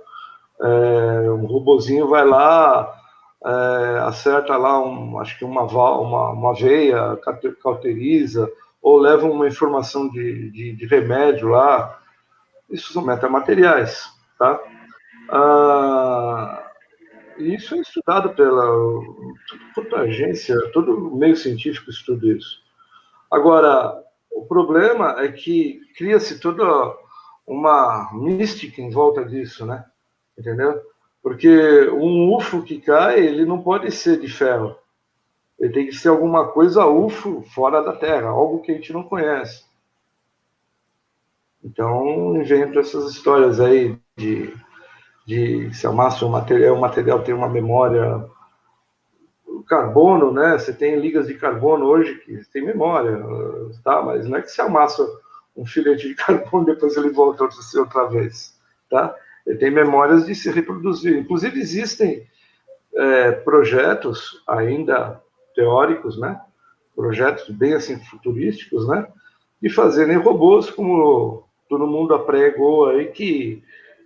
Um robozinho vai lá, acerta lá, acho que uma veia, cauteriza, ou leva uma informação de remédio lá. Isso são metamateriais, tá? Isso é estudado pela toda agência, todo meio científico estuda isso. Agora, o problema é que cria-se toda uma mística em volta disso, né? Entendeu? Porque um UFO que cai, ele não pode ser de ferro. Ele tem que ser alguma coisa UFO fora da Terra, algo que a gente não conhece. Então, invento essas histórias aí de se amassa o material tem uma memória. O carbono, né? Você tem ligas de carbono hoje que tem memória, tá? Mas não é que se amassa um filete de carbono e depois ele volta outra vez, tá? Ele tem memórias de se reproduzir. Inclusive, existem projetos ainda teóricos, né? Projetos bem assim futurísticos, né? De fazerem robôs, como todo mundo apregou aí que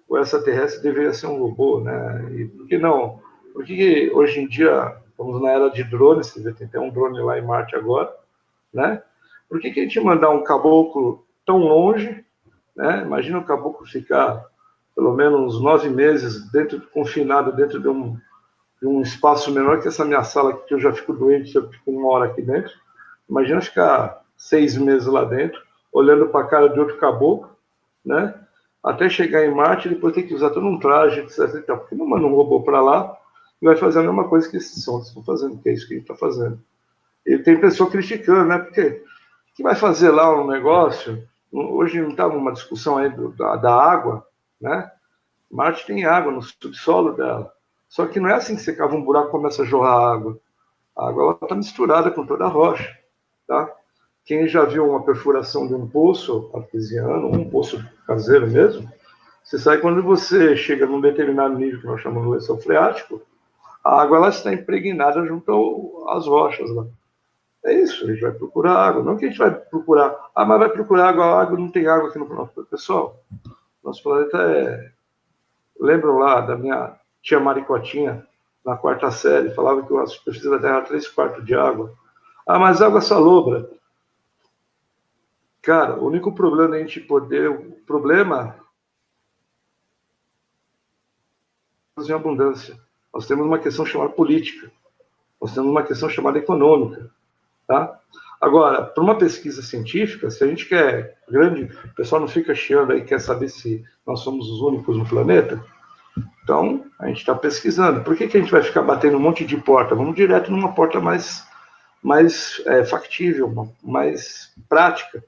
o extraterrestre deveria ser um robô, né? E por que não? Porque hoje em dia estamos na era de drones, tem até um drone lá em Marte agora, né? Por que a gente mandar um caboclo tão longe, né? Imagina o caboclo ficar pelo menos uns 9 meses confinado dentro de um espaço menor que essa minha sala, que eu já fico doente se eu fico 1 hora aqui dentro. Imagina ficar 6 meses lá dentro, olhando para a cara de outro caboclo, né? Até chegar em Marte, depois tem que usar todo um traje, etc. Porque não manda um robô para lá e vai fazer a mesma coisa que esses sondas estão fazendo, que é isso que a gente está fazendo. E tem pessoa criticando, né? Porque que vai fazer lá um negócio? Hoje não estava uma discussão aí da água, né? Marte tem água no subsolo dela. Só que não é assim que você cava um buraco e começa a jorrar água. A água está misturada com toda a rocha, tá? Quem já viu uma perfuração de um poço artesiano, um poço caseiro mesmo, você sabe que quando você chega num determinado nível que nós chamamos de lençol freático, a água ela está impregnada junto às rochas lá. É isso, a gente vai procurar água. Não que a gente vai procurar, mas vai procurar água, a água não tem água aqui no planeta. Pessoal, nosso planeta Lembram lá da minha tia Maricotinha, na 4ª série, falava que a superfície da Terra era 3/4 de água. Mas água salobra. Cara, o único problema da gente poder... O problema é em abundância. Nós temos uma questão chamada política. Nós temos uma questão chamada econômica. Tá? Agora, para uma pesquisa científica, se a gente quer grande... O pessoal não fica chiando aí, quer saber se nós somos os únicos no planeta. Então, a gente está pesquisando. Por que a gente vai ficar batendo um monte de porta? Vamos direto numa porta mais factível, mais prática,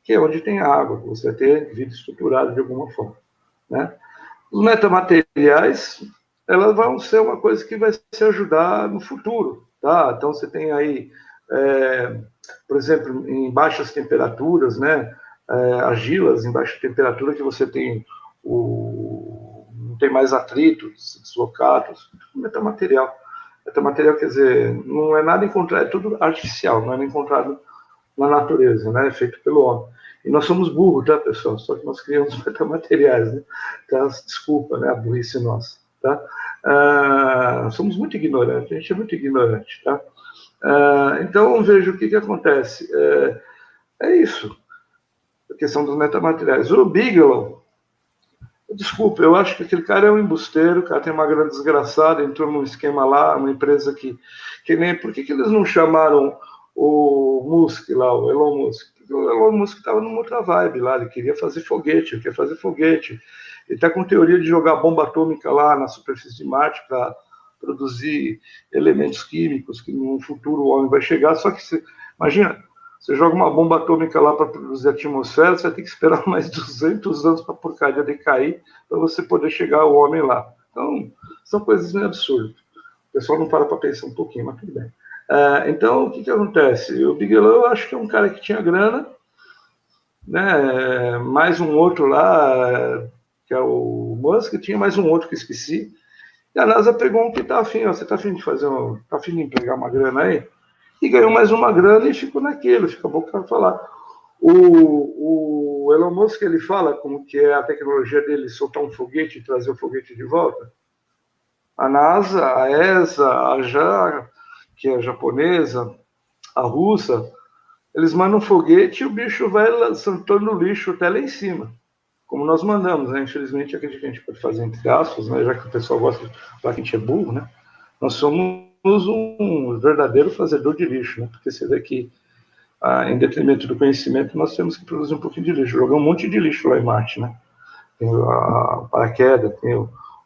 que é onde tem água, você vai ter vida estruturada de alguma forma. Né? Os metamateriais, elas vão ser uma coisa que vai se ajudar no futuro. Tá? Então, você tem aí, por exemplo, em baixas temperaturas, né? Argilas em baixa temperatura, que você tem não tem mais atritos deslocados, metamaterial. Metamaterial quer dizer, não é nada encontrado, é tudo artificial, não é encontrado na natureza, né? É feito pelo homem. E nós somos burros, tá, pessoal? Só que nós criamos metamateriais, né? Então, desculpa, né, a burrice nossa, tá? Somos muito ignorantes, a gente é muito ignorante, tá? Então, veja o que acontece. É isso, a questão dos metamateriais. O Bigelow, desculpa, eu acho que aquele cara é um embusteiro, o cara tem uma grana desgraçada, entrou num esquema lá, uma empresa que nem... Por que eles não chamaram o Musk lá, o Elon Musk? porque o Elon Musk estava numa outra vibe lá, ele queria fazer foguete, Ele está com teoria de jogar bomba atômica lá na superfície de Marte para produzir elementos químicos que no futuro o homem vai chegar, só que imagina, você joga uma bomba atômica lá para produzir atmosfera, você vai ter que esperar mais 200 anos para a porcaria decair para você poder chegar ao homem lá. Então, são coisas meio absurdas. O pessoal não para pensar um pouquinho, mas tudo bem. Então, o que acontece? O Bigelow, eu acho que é um cara que tinha grana, né? Mais um outro lá, que é o Musk, tinha mais um outro que esqueci. E a NASA pegou um que tá afim, ó, você tá afim de tá afim de empregar uma grana aí? E ganhou mais uma grana e ficou naquilo, fica bom para falar. O Elon Musk, ele fala como que é a tecnologia dele soltar um foguete e trazer o foguete de volta. A NASA, a ESA, a JA, que é a japonesa, a russa, eles mandam um foguete e o bicho vai lançando no lixo até lá em cima. Como nós mandamos, né? Infelizmente, acredito que a gente pode fazer entre aspas, né? Já que o pessoal gosta de falar que a gente é burro, né? Nós somos um verdadeiro fazedor de lixo, né? Porque você vê que, em detrimento do conhecimento, nós temos que produzir um pouquinho de lixo. Jogar um monte de lixo lá em Marte, né? Tem o paraquedas, tem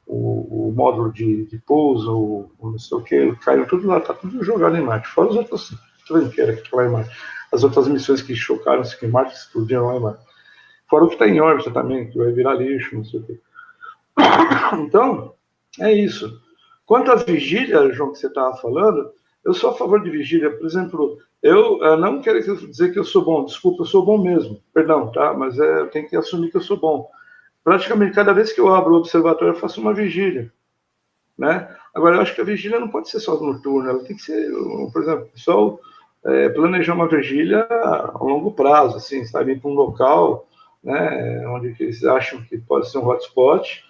o módulo de pouso, o não sei o que, caiu tudo lá, tá tudo jogado em Marte. Fora as outras tranqueiras que estão lá em Marte. As outras missões que chocaram-se que em Marte explodiram lá em Marte. Fora o que está em órbita também, que vai virar lixo, não sei o quê. Então, é isso. Quanto à vigília, João, que você estava falando, eu sou a favor de vigília. Por exemplo, eu não quero dizer que eu sou bom, desculpa, eu sou bom mesmo, perdão, tá? Mas eu tenho que assumir que eu sou bom. Praticamente, cada vez que eu abro o observatório, eu faço uma vigília, né? Agora, eu acho que a vigília não pode ser só noturna, ela tem que ser, por exemplo, o pessoal planejar uma vigília a longo prazo, assim, sabe, ir para um local, né, onde eles acham que pode ser um hotspot,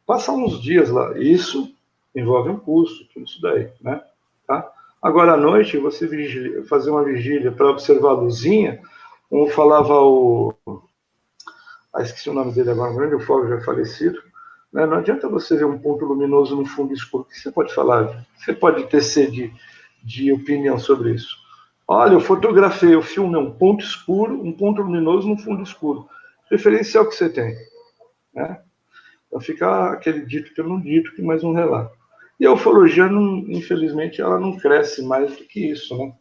passar uns dias lá. Isso envolve um custo, tudo isso daí, né? Tá? Agora, à noite, você fazer uma vigília para observar a luzinha, como falava esqueci o nome dele agora, um grande ufólogo já falecido, né? Não adianta você ver um ponto luminoso no fundo escuro. O que você pode falar? Você pode tecer de opinião sobre isso. Olha, eu fotografei, eu filmei um ponto escuro, um ponto luminoso no fundo escuro. Referencial que você tem, né? Então fica aquele dito pelo dito, que mais um relato. E a ufologia, infelizmente, ela não cresce mais do que isso, né?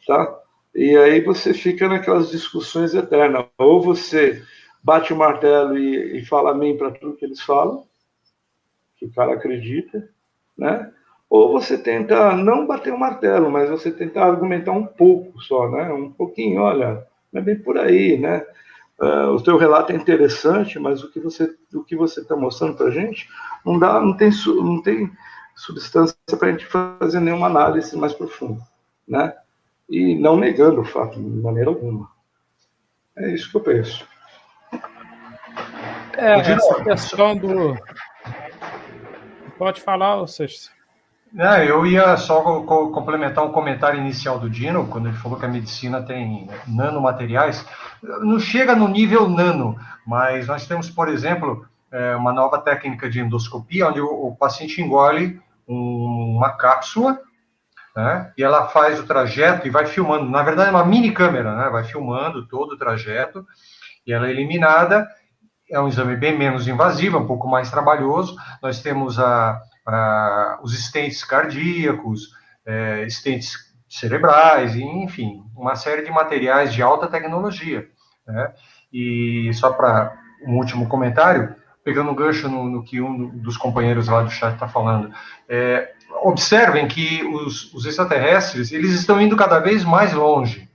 Tá? E aí você fica naquelas discussões eternas. Ou você bate o martelo e fala amém para tudo que eles falam, que o cara acredita, né? Ou você tenta não bater o martelo, mas você tenta argumentar um pouco só, né? Um pouquinho, olha, não é bem por aí, né? O teu relato é interessante, mas o que você está mostrando para a gente não tem substância para a gente fazer nenhuma análise mais profunda, né? E não negando o fato de maneira alguma. É isso que eu penso. Essa questão do... Pode falar, Seixas. Eu ia só complementar um comentário inicial do Dino, quando ele falou que a medicina tem nanomateriais. Não chega no nível nano, mas nós temos, por exemplo, uma nova técnica de endoscopia, onde o paciente engole uma cápsula, né, e ela faz o trajeto e vai filmando. Na verdade, é uma mini câmera, né, vai filmando todo o trajeto, e ela é eliminada. É um exame bem menos invasivo, um pouco mais trabalhoso. Nós temos os stents cardíacos, stents cerebrais, enfim, uma série de materiais de alta tecnologia, né? E só para um último comentário, pegando um gancho no que um dos companheiros lá do chat está falando, observem que os extraterrestres, eles estão indo cada vez mais longe.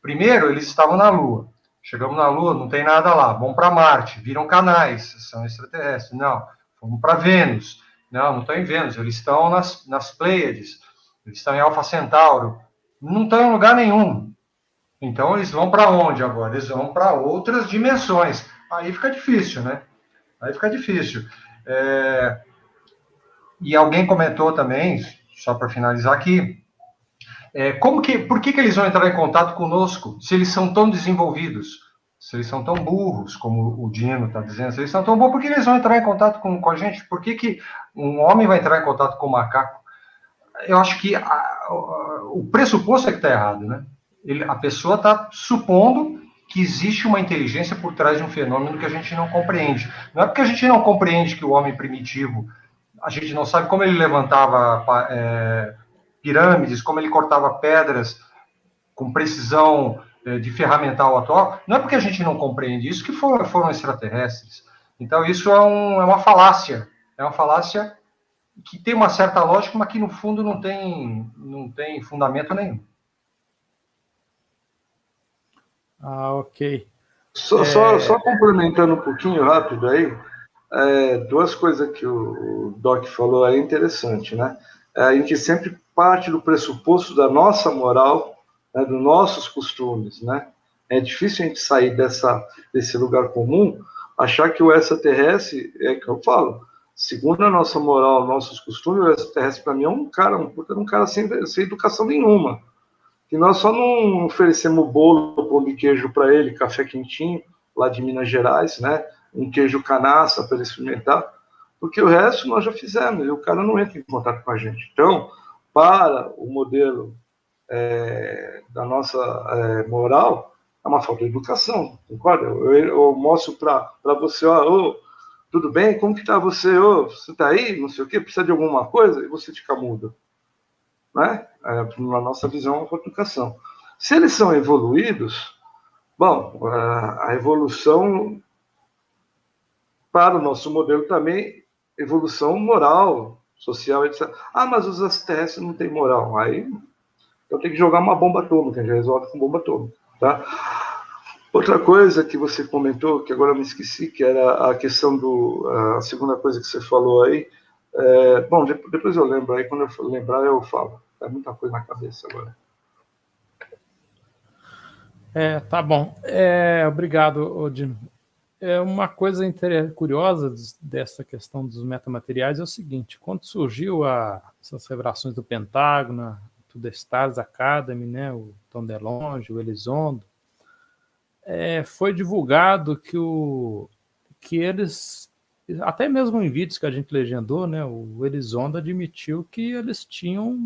Primeiro, eles estavam na Lua. Chegamos na Lua, não tem nada lá. Vamos para Marte, viram canais, são extraterrestres. Não, vamos para Vênus. Não estão em Vênus, eles estão nas Pleiades, eles estão em Alfa Centauro. Não estão em lugar nenhum. Então, eles vão para onde agora? Eles vão para outras dimensões. Aí fica difícil, né? Aí fica difícil. E alguém comentou também, só para finalizar aqui, por que eles vão entrar em contato conosco se eles são tão desenvolvidos, se eles são tão burros, como o Dino está dizendo, se eles são tão bons, por que eles vão entrar em contato com a gente? Por que um homem vai entrar em contato com um macaco? Eu acho que o pressuposto é que está errado, né? A pessoa está supondo que existe uma inteligência por trás de um fenômeno que a gente não compreende. Não é porque a gente não compreende que o homem primitivo, a gente não sabe como ele levantava pirâmides, como ele cortava pedras com precisão de ferramental atual, não é porque a gente não compreende isso que foram extraterrestres. Então, isso é uma falácia. É uma falácia que tem uma certa lógica, mas que, no fundo, não tem fundamento nenhum. Ok. Só complementando um pouquinho rápido aí, duas coisas que o Doc falou aí interessante, né? A gente sempre parte do pressuposto da nossa moral, né, dos nossos costumes, né? É difícil a gente sair desse lugar comum, achar que o extraterrestre, que eu falo, segundo a nossa moral, nossos costumes, o extraterrestre para mim é um cara sem educação nenhuma. Que nós só não oferecemos bolo, pão de queijo para ele, café quentinho, lá de Minas Gerais, né? Um queijo canaça para ele experimentar, porque o resto nós já fizemos, e o cara não entra em contato com a gente. Então, para o modelo da nossa moral, é uma falta de educação, concorda? Eu mostro para você, tudo bem? Como que tá você? Você tá aí? Não sei o quê? Precisa de alguma coisa? E você fica mudo. Né? Na nossa visão, é uma educação. Se eles são evoluídos, bom, a evolução para o nosso modelo também, evolução moral, social, etc. Mas os extraterrestres não têm moral. Aí, então tem que jogar uma bomba atômica, a gente resolve com bomba atômica, tá? Outra coisa que você comentou, que agora eu me esqueci, que era a questão a segunda coisa que você falou aí. Bom, depois eu lembro, aí quando eu lembrar eu falo. Tá muita coisa na cabeça agora. Tá bom. Obrigado, Odino. Uma coisa curiosa dessa questão dos metamateriais é o seguinte: quando surgiu essas revelações do Pentágono, do The Stars Academy, né, o Tom DeLonge, o Elizondo, foi divulgado que eles, até mesmo em vídeos que a gente legendou, né, o Elizondo admitiu que eles tinham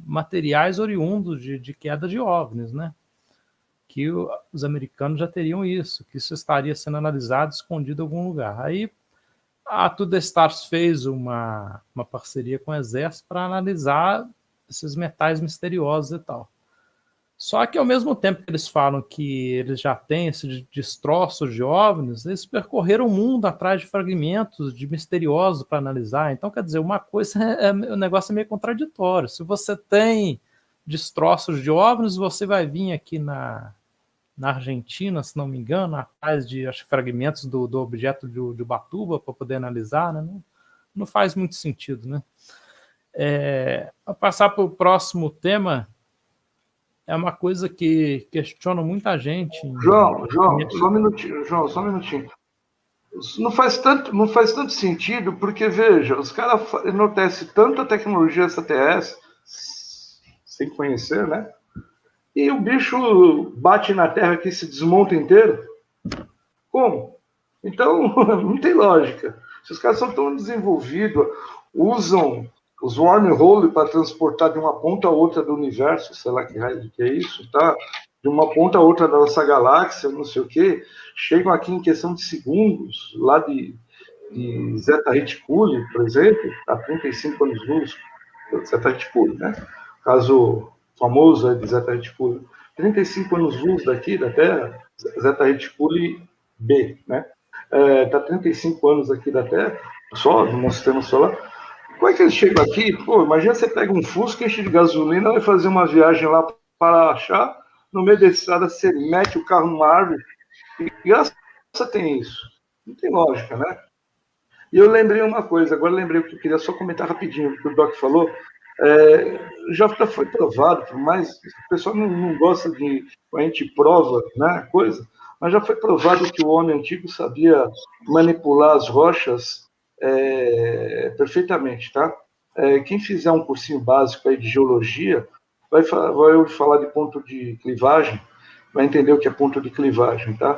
materiais oriundos de queda de OVNIs, né? Que os americanos já teriam isso, que isso estaria sendo analisado, escondido em algum lugar. Aí a To The Stars fez uma parceria com o Exército para analisar esses metais misteriosos e tal. Só que, ao mesmo tempo que eles falam que eles já têm esses destroços de OVNIs, eles percorreram o mundo atrás de fragmentos de misteriosos para analisar. Então, quer dizer, uma coisa o negócio é meio contraditório. Se você tem destroços de OVNIs, você vai vir aqui na Argentina, se não me engano, atrás de fragmentos do objeto de Ubatuba para poder analisar, né? Não faz muito sentido, né? Para passar para o próximo tema, é uma coisa que questiona muita gente. João, só um minutinho. Não faz tanto sentido, porque, veja, os caras enaltecem tanto a tecnologia extraterrestre, sem conhecer, né? E o bicho bate na Terra que se desmonta inteiro. Como? Então, não tem lógica. Se os caras são tão desenvolvidos, usam os wormhole para transportar de uma ponta a outra do universo, sei lá que raio que é isso, tá? De uma ponta a outra da nossa galáxia, não sei o quê, chegam aqui em questão de segundos, lá de Zeta Reticuli, por exemplo, a 35 anos-luz, Zeta Reticuli, né? Caso famoso de Zeta Reticuli, 35 anos-luz daqui da Terra, Zeta Reticuli B, né? Está 35 anos aqui da Terra, só no nosso sistema solar. Como é que eles chegam aqui? Pô, imagina você pega um Fusca, enche de gasolina, vai fazer uma viagem lá para achar, no meio da estrada você mete o carro numa árvore, e graça tem isso. Não tem lógica, né? E eu lembrei uma coisa, agora lembrei o que eu queria só comentar rapidinho, o que o Doc falou. Já foi provado, por mais o pessoal não gosta de a gente prova, né, coisa, mas já foi provado que o homem antigo sabia manipular as rochas perfeitamente, tá? Quem fizer um cursinho básico aí de geologia vai ouvir falar de ponto de clivagem, vai entender o que é ponto de clivagem, tá?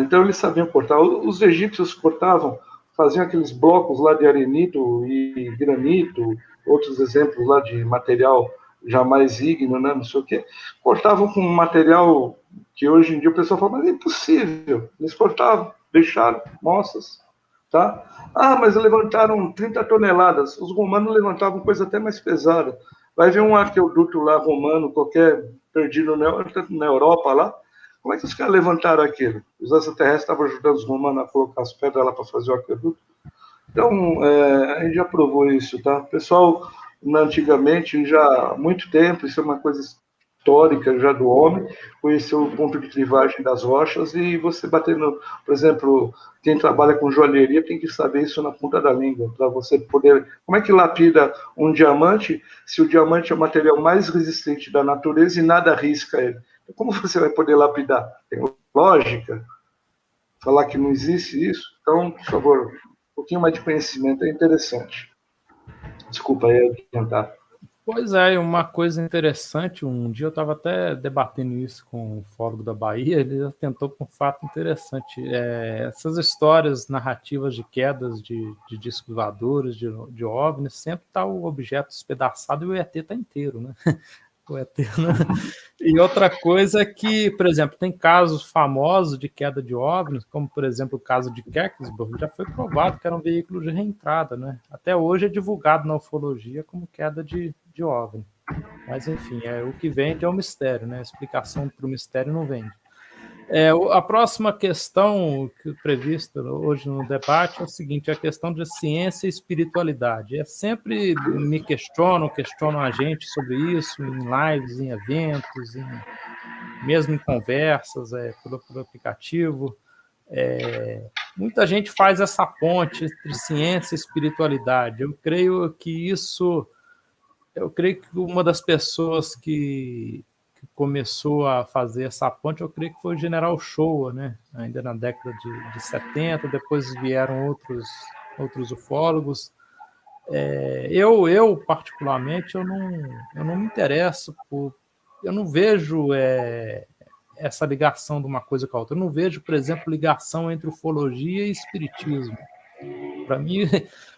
Então eles sabiam cortar. Os egípcios cortavam, faziam aqueles blocos lá de arenito e granito, outros exemplos lá de material jamais ígneo, né, não sei o quê, cortavam com um material que hoje em dia o pessoal fala, mas é impossível. Eles cortavam, deixaram, moças, tá? Ah, mas levantaram 30 toneladas. Os romanos levantavam coisa até mais pesada. Vai ver um aqueduto lá romano, qualquer perdido na Europa lá. Como é que os caras levantaram aquilo? Os extraterrestres estavam ajudando os romanos a colocar as pedras lá para fazer o aqueduto. Então, a gente já provou isso, tá? O pessoal, antigamente, já há muito tempo, isso é uma coisa histórica já do homem, conheceu o ponto de clivagem das rochas e você batendo, por exemplo, quem trabalha com joalheria tem que saber isso na ponta da língua, para você poder... Como é que lapida um diamante se o diamante é o material mais resistente da natureza e nada risca ele? Como você vai poder lapidar? Tem lógica? Falar que não existe isso? Então, por favor, um pouquinho mais de conhecimento é interessante. Desculpa aí adiantar. Pois é, uma coisa interessante, um dia eu estava até debatendo isso com o Fórum da Bahia, ele atentou com um fato interessante. Essas histórias narrativas de quedas de discos voadores, de OVNIs, sempre está o objeto despedaçado e o ET está inteiro, né? O ET, né? E outra coisa é que, por exemplo, tem casos famosos de queda de OVNIs, como, por exemplo, o caso de Kecksburg, já foi provado que era um veículo de reentrada, né? Até hoje é divulgado na ufologia como queda de OVNI. Mas, enfim, o que vende é o mistério, né? A explicação para o mistério não vende. A próxima questão prevista hoje no debate é o seguinte, a questão de ciência e espiritualidade. Sempre me questionam a gente sobre isso, em lives, em eventos, mesmo em conversas pelo aplicativo. Muita gente faz essa ponte entre ciência e espiritualidade. Eu creio que uma das pessoas que começou a fazer essa ponte, eu creio que foi o General Showa, né? Ainda na década de 70, depois vieram outros ufólogos. Eu particularmente, eu não me interesso eu não vejo essa ligação de uma coisa com a outra. Eu não vejo, por exemplo, ligação entre ufologia e espiritismo. Para mim,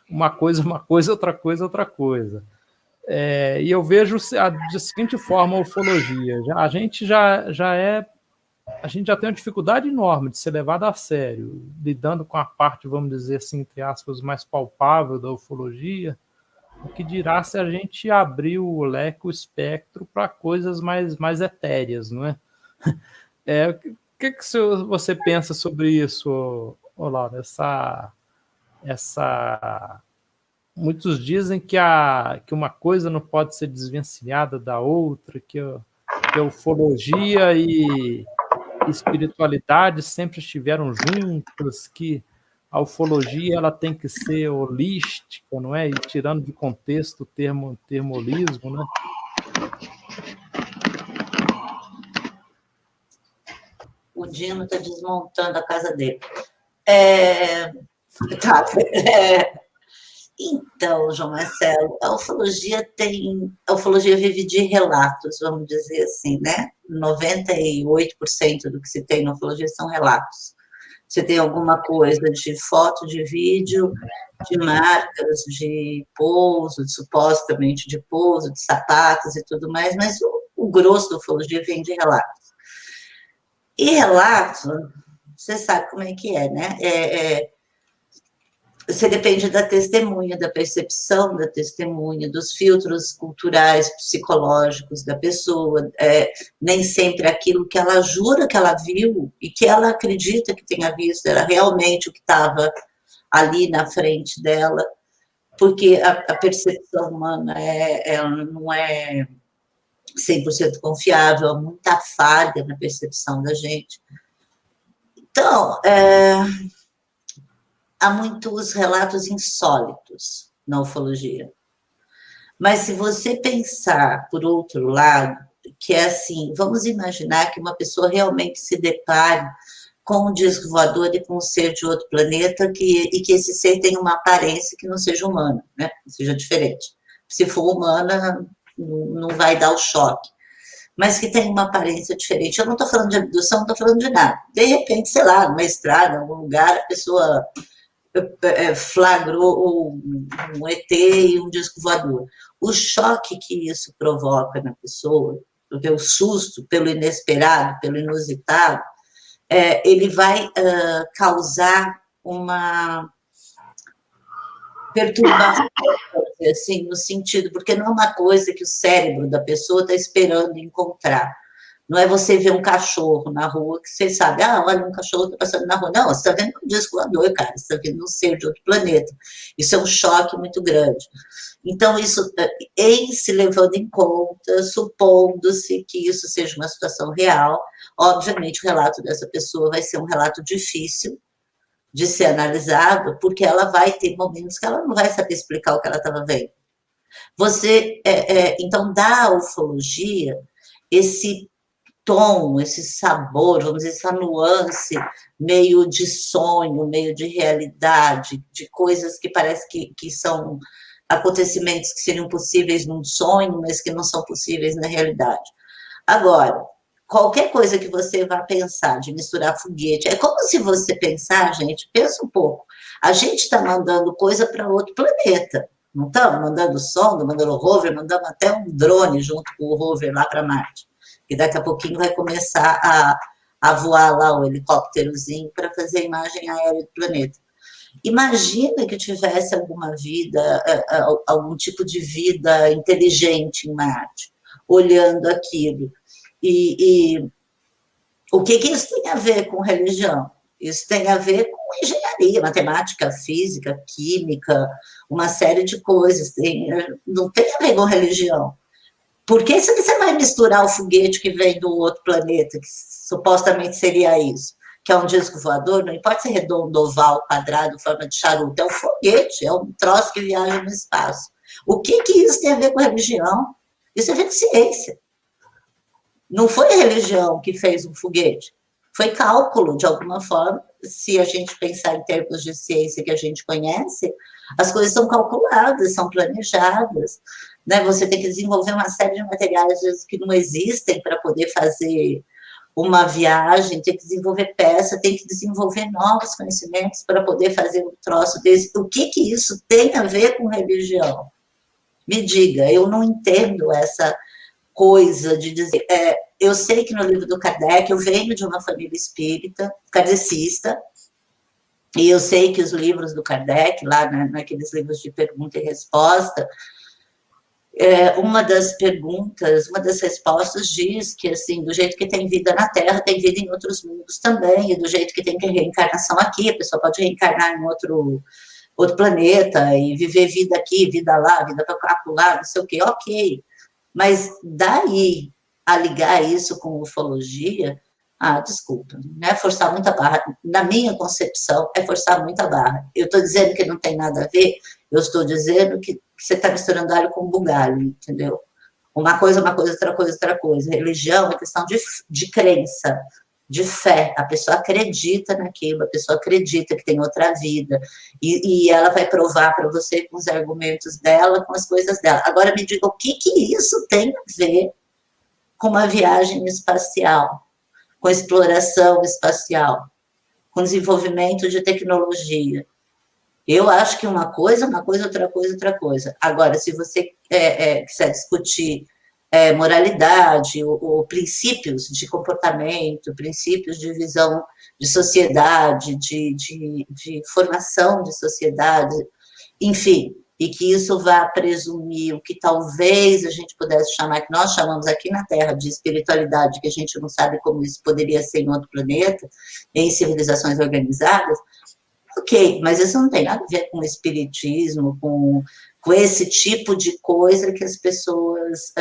uma coisa, outra coisa, outra coisa. E eu vejo da seguinte forma a ufologia. A gente já tem uma dificuldade enorme de ser levado a sério, lidando com a parte, vamos dizer assim, entre aspas, mais palpável da ufologia, o que dirá se a gente abrir o leque, o espectro, para coisas mais etéreas, não é? O que você pensa sobre isso, Laura? Muitos dizem que uma coisa não pode ser desvencilhada da outra, que a ufologia e espiritualidade sempre estiveram juntas, que a ufologia ela tem que ser holística, não é? E tirando de contexto o termo holismo, né? O Dino está desmontando a casa dele. Então, João Marcelo, a ufologia vive de relatos, vamos dizer assim, né? 98% do que se tem na ufologia são relatos. Você tem alguma coisa de foto, de vídeo, de marcas, de pouso, supostamente de pouso, de sapatos e tudo mais, mas o grosso da ufologia vem de relatos. E relato, você sabe como é que é, né? Você depende da testemunha, da percepção da testemunha, dos filtros culturais, psicológicos da pessoa, nem sempre aquilo que ela jura que ela viu e que ela acredita que tenha visto era realmente o que estava ali na frente dela, porque a percepção humana não é 100% confiável, há muita falha na percepção da gente. Então, há muitos relatos insólitos na ufologia. Mas se você pensar, por outro lado, que é assim, vamos imaginar que uma pessoa realmente se depare com um disco voador e com um ser de outro planeta e que esse ser tenha uma aparência que não seja humana, né? Seja diferente. Se for humana, não vai dar o choque. Mas que tem uma aparência diferente. Eu não estou falando de abdução, não estou falando de nada. De repente, sei lá, numa estrada, em algum lugar, a pessoa flagrou um ET e um disco voador. o choque que isso provoca na pessoa, porque o susto pelo inesperado, pelo inusitado, ele vai causar uma perturbação, assim, no sentido, porque não é uma coisa que o cérebro da pessoa está esperando encontrar. Não é você ver um cachorro na rua que você sabe, olha, um cachorro está passando na rua. Não, você está vendo um disco voador, cara, você está vendo um ser de outro planeta. Isso é um choque muito grande. Então, isso, em se levando em conta, supondo-se que isso seja uma situação real, obviamente o relato dessa pessoa vai ser um relato difícil de ser analisado, porque ela vai ter momentos que ela não vai saber explicar o que ela estava vendo. Então, dá à ufologia esse tom, esse sabor, vamos dizer, essa nuance meio de sonho, meio de realidade, de coisas que parece que são acontecimentos que seriam possíveis num sonho, mas que não são possíveis na realidade. Agora, qualquer coisa que você vá pensar de misturar foguete, é como se você pensar, gente, pensa um pouco, a gente está mandando coisa para outro planeta, não estamos mandando sonda, mandando rover, mandamos até um drone junto com o rover lá para Marte, que daqui a pouquinho vai começar a voar lá o helicópterozinho para fazer a imagem aérea do planeta. Imagina que tivesse alguma vida, algum tipo de vida inteligente em Marte, olhando aquilo. E o que isso tem a ver com religião? Isso tem a ver com engenharia, matemática, física, química, uma série de coisas. Não tem a ver com religião. Por que você vai misturar o foguete que vem do outro planeta, que supostamente seria isso? Que é um disco voador, não importa se é redondo, oval, quadrado, forma de charuto, é um foguete, é um troço que viaja no espaço. O que isso tem a ver com religião? Isso é a ver com ciência. Não foi a religião que fez um foguete, foi cálculo, de alguma forma. Se a gente pensar em termos de ciência que a gente conhece, as coisas são calculadas, são planejadas, né? Você tem que desenvolver uma série de materiais que não existem para poder fazer uma viagem, tem que desenvolver peça, tem que desenvolver novos conhecimentos para poder fazer um troço desse. O que isso tem a ver com religião? Me diga, eu não entendo essa coisa de dizer... eu sei que no livro do Kardec, eu venho de uma família espírita, kardecista, e eu sei que os livros do Kardec, lá naqueles livros de pergunta e resposta, uma das perguntas, uma das respostas diz que, assim, do jeito que tem vida na Terra, tem vida em outros mundos também, e do jeito que tem reencarnação aqui, a pessoa pode reencarnar em outro planeta e viver vida aqui, vida lá, vida para calcular, não sei o quê, ok. Mas daí a ligar isso com ufologia, desculpa, não é forçar muita barra. Na minha concepção, é forçar muita barra. Eu estou dizendo que não tem nada a ver, eu estou dizendo que você está misturando alho com bugalho, entendeu? Uma coisa, outra coisa, outra coisa. Religião é questão de crença, de fé. A pessoa acredita naquilo, a pessoa acredita que tem outra vida, e ela vai provar para você com os argumentos dela, com as coisas dela. Agora me diga, o que isso tem a ver com uma viagem espacial, com exploração espacial, com desenvolvimento de tecnologia? Eu acho que uma coisa, outra coisa, outra coisa. Agora, se você quiser discutir moralidade, ou princípios de comportamento, princípios de visão de sociedade, de formação de sociedade, enfim, e que isso vá presumir o que talvez a gente pudesse chamar, que nós chamamos aqui na Terra de espiritualidade, que a gente não sabe como isso poderia ser em outro planeta, em civilizações organizadas. Ok, mas isso não tem nada a ver com o espiritismo, com esse tipo de coisa que as pessoas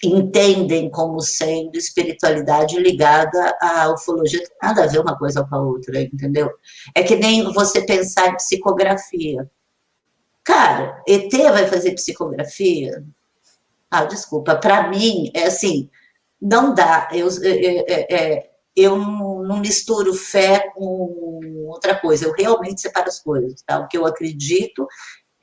entendem como sendo espiritualidade ligada à ufologia. Não tem nada a ver uma coisa com a outra, entendeu? É que nem você pensar em psicografia. Cara, ET vai fazer psicografia? Desculpa, para mim, é assim, não dá. Eu não misturo fé com outra coisa, eu realmente separo as coisas, tá? O que eu acredito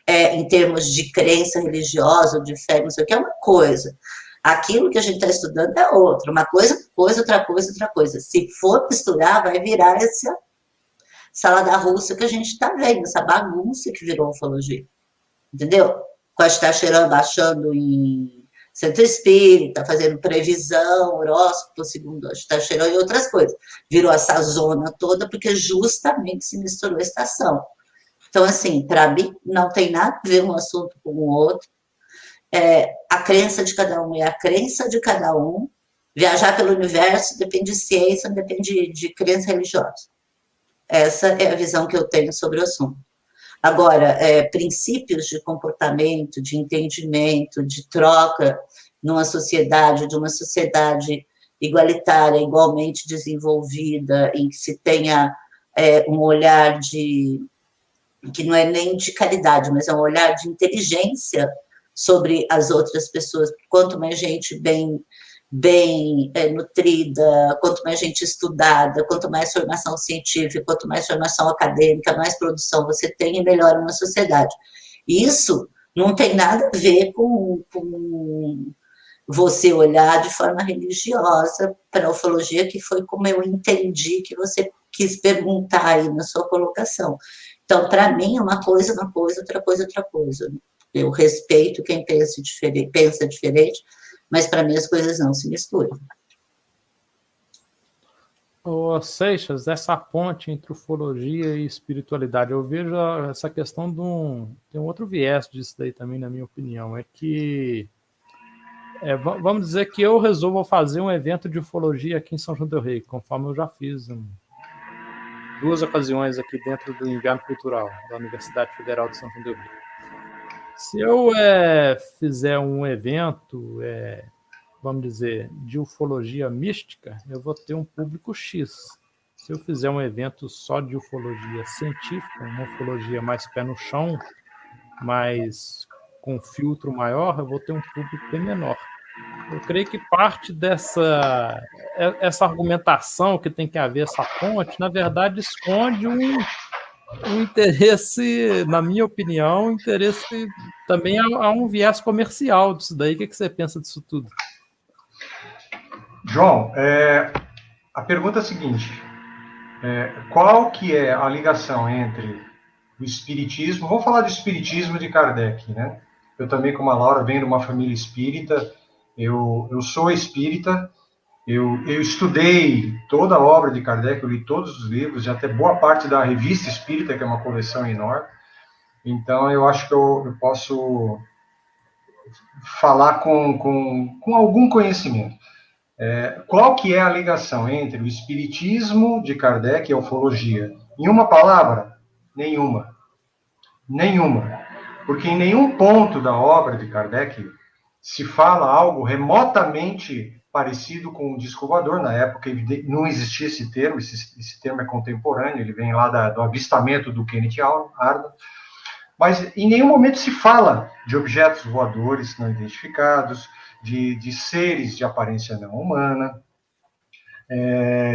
em termos de crença religiosa, de fé, não sei o que, é uma coisa. Aquilo que a gente está estudando é outra. Uma coisa, outra coisa, outra coisa. Se for misturar, vai virar essa salada russa que a gente está vendo, essa bagunça que virou ufologia. Entendeu? com a Tacheran baixando em centro espírita, fazendo previsão, horóscopo, segundo a Tacheran e outras coisas. Virou essa zona toda, porque justamente se misturou a estação. Então, assim, para mim, não tem nada a ver um assunto com o outro. A crença de cada um é a crença de cada um. Viajar pelo universo depende de ciência, não depende de crença religiosa. Essa é a visão que eu tenho sobre o assunto. Agora, princípios de comportamento, de entendimento, de troca numa sociedade, de uma sociedade igualitária, igualmente desenvolvida, em que se tenha um olhar que não é nem de caridade, mas é um olhar de inteligência sobre as outras pessoas. Quanto mais gente bem nutrida, quanto mais gente estudada, quanto mais formação científica, quanto mais formação acadêmica, mais produção você tem, e melhora uma sociedade. Isso não tem nada a ver com você olhar de forma religiosa para a ufologia, que foi como eu entendi que você quis perguntar aí na sua colocação. Então, para mim, uma coisa, outra coisa. Eu respeito quem pensa diferente, mas para mim as coisas não se misturam. Ô, Seixas, essa ponte entre ufologia e espiritualidade, eu vejo essa questão tem um outro viés disso daí também, na minha opinião, é que vamos dizer que eu resolvo fazer um evento de ufologia aqui em São João del Rei, conforme eu já fiz 2 ocasiões aqui dentro do Inverno Cultural da Universidade Federal de São João del Rei. Se eu fizer um evento, vamos dizer, de ufologia mística, eu vou ter um público X. Se eu fizer um evento só de ufologia científica, uma ufologia mais pé no chão, mais com filtro maior, eu vou ter um público bem menor. Eu creio que parte essa argumentação que tem que haver essa ponte, na verdade, esconde um interesse, na minha opinião, interesse também há um viés comercial disso daí. O que você pensa disso tudo? João, a pergunta é a seguinte, qual que é a ligação entre o espiritismo, vamos falar do espiritismo de Kardec, né? Eu também, como a Laura, venho de uma família espírita, eu sou espírita, eu estudei toda a obra de Kardec, eu li todos os livros, e até boa parte da Revista Espírita, que é uma coleção enorme. Então, eu acho que eu posso falar com algum conhecimento. Qual que é a ligação entre o espiritismo de Kardec e a ufologia? Em uma palavra? Nenhuma. Nenhuma. Porque em nenhum ponto da obra de Kardec se fala algo remotamente parecido com o disco voador. Na época não existia esse termo, esse termo é contemporâneo, ele vem lá do avistamento do Kenneth Arnold, mas em nenhum momento se fala de objetos voadores não identificados, de seres de aparência não humana,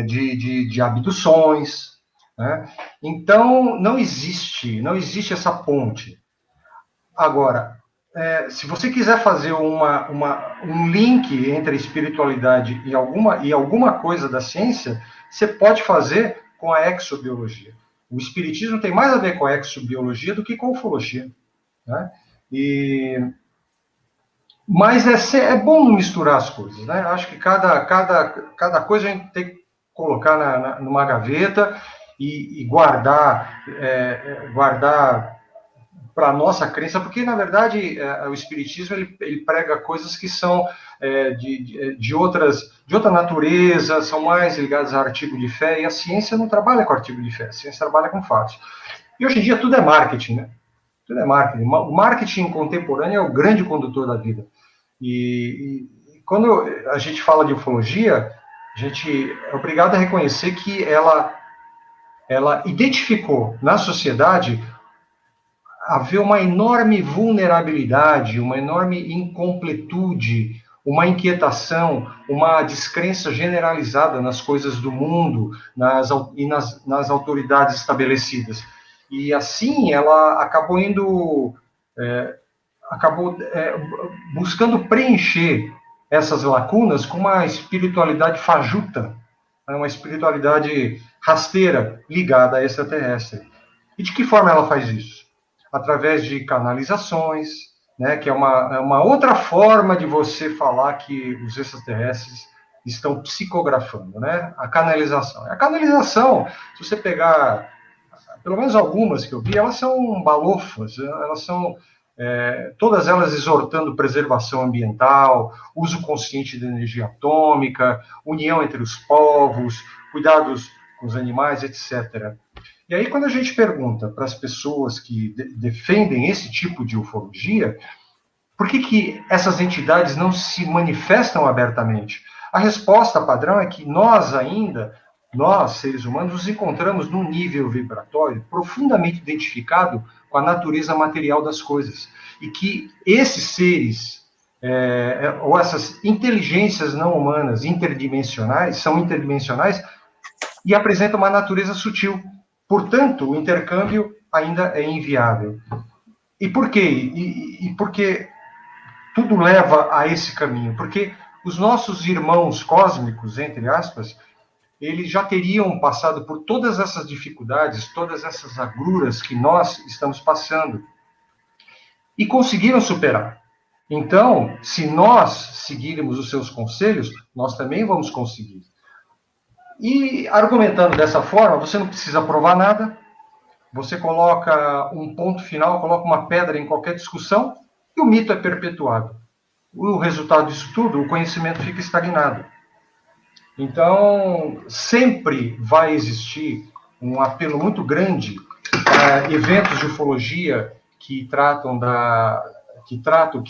de abduções, né? Então, não existe essa ponte. Agora, se você quiser fazer um link entre a espiritualidade e alguma coisa da ciência, você pode fazer com a exobiologia. O espiritismo tem mais a ver com a exobiologia do que com a ufologia, né? Mas é bom não misturar as coisas, né? Acho que cada coisa a gente tem que colocar numa gaveta e guardar para a nossa crença, porque, na verdade, o espiritismo ele prega coisas que são de outra natureza, são mais ligadas a artigo de fé, e a ciência não trabalha com artigo de fé, a ciência trabalha com fatos. E hoje em dia tudo é marketing, né? Tudo é marketing. O marketing contemporâneo é o grande condutor da vida. E quando a gente fala de ufologia, a gente é obrigado a reconhecer que ela identificou na sociedade haver uma enorme vulnerabilidade, uma enorme incompletude, uma inquietação, uma descrença generalizada nas coisas do mundo e nas autoridades estabelecidas. E assim ela acabou buscando preencher essas lacunas com uma espiritualidade fajuta, uma espiritualidade rasteira ligada a extraterrestre. E de que forma ela faz isso? Através de canalizações, né, que é uma outra forma de você falar que os extraterrestres estão psicografando, né? A canalização. A canalização, se você pegar, pelo menos algumas que eu vi, elas são balofas, elas são todas elas exortando preservação ambiental, uso consciente de energia atômica, união entre os povos, cuidados com os animais, etc. E aí, quando a gente pergunta para as pessoas que defendem esse tipo de ufologia, por que essas entidades não se manifestam abertamente? A resposta padrão é que nós, seres humanos, nos encontramos num nível vibratório profundamente identificado com a natureza material das coisas. E que esses seres, ou essas inteligências não humanas interdimensionais, são interdimensionais e apresentam uma natureza sutil. Portanto, o intercâmbio ainda é inviável. E por quê? E porque tudo leva a esse caminho? Porque os nossos irmãos cósmicos, entre aspas, eles já teriam passado por todas essas dificuldades, todas essas agruras que nós estamos passando, e conseguiram superar. Então, se nós seguirmos os seus conselhos, nós também vamos conseguir. E argumentando dessa forma, você não precisa provar nada, você coloca um ponto final, coloca uma pedra em qualquer discussão, e o mito é perpetuado. O resultado disso tudo, o conhecimento fica estagnado. Então, sempre vai existir um apelo muito grande a eventos de ufologia que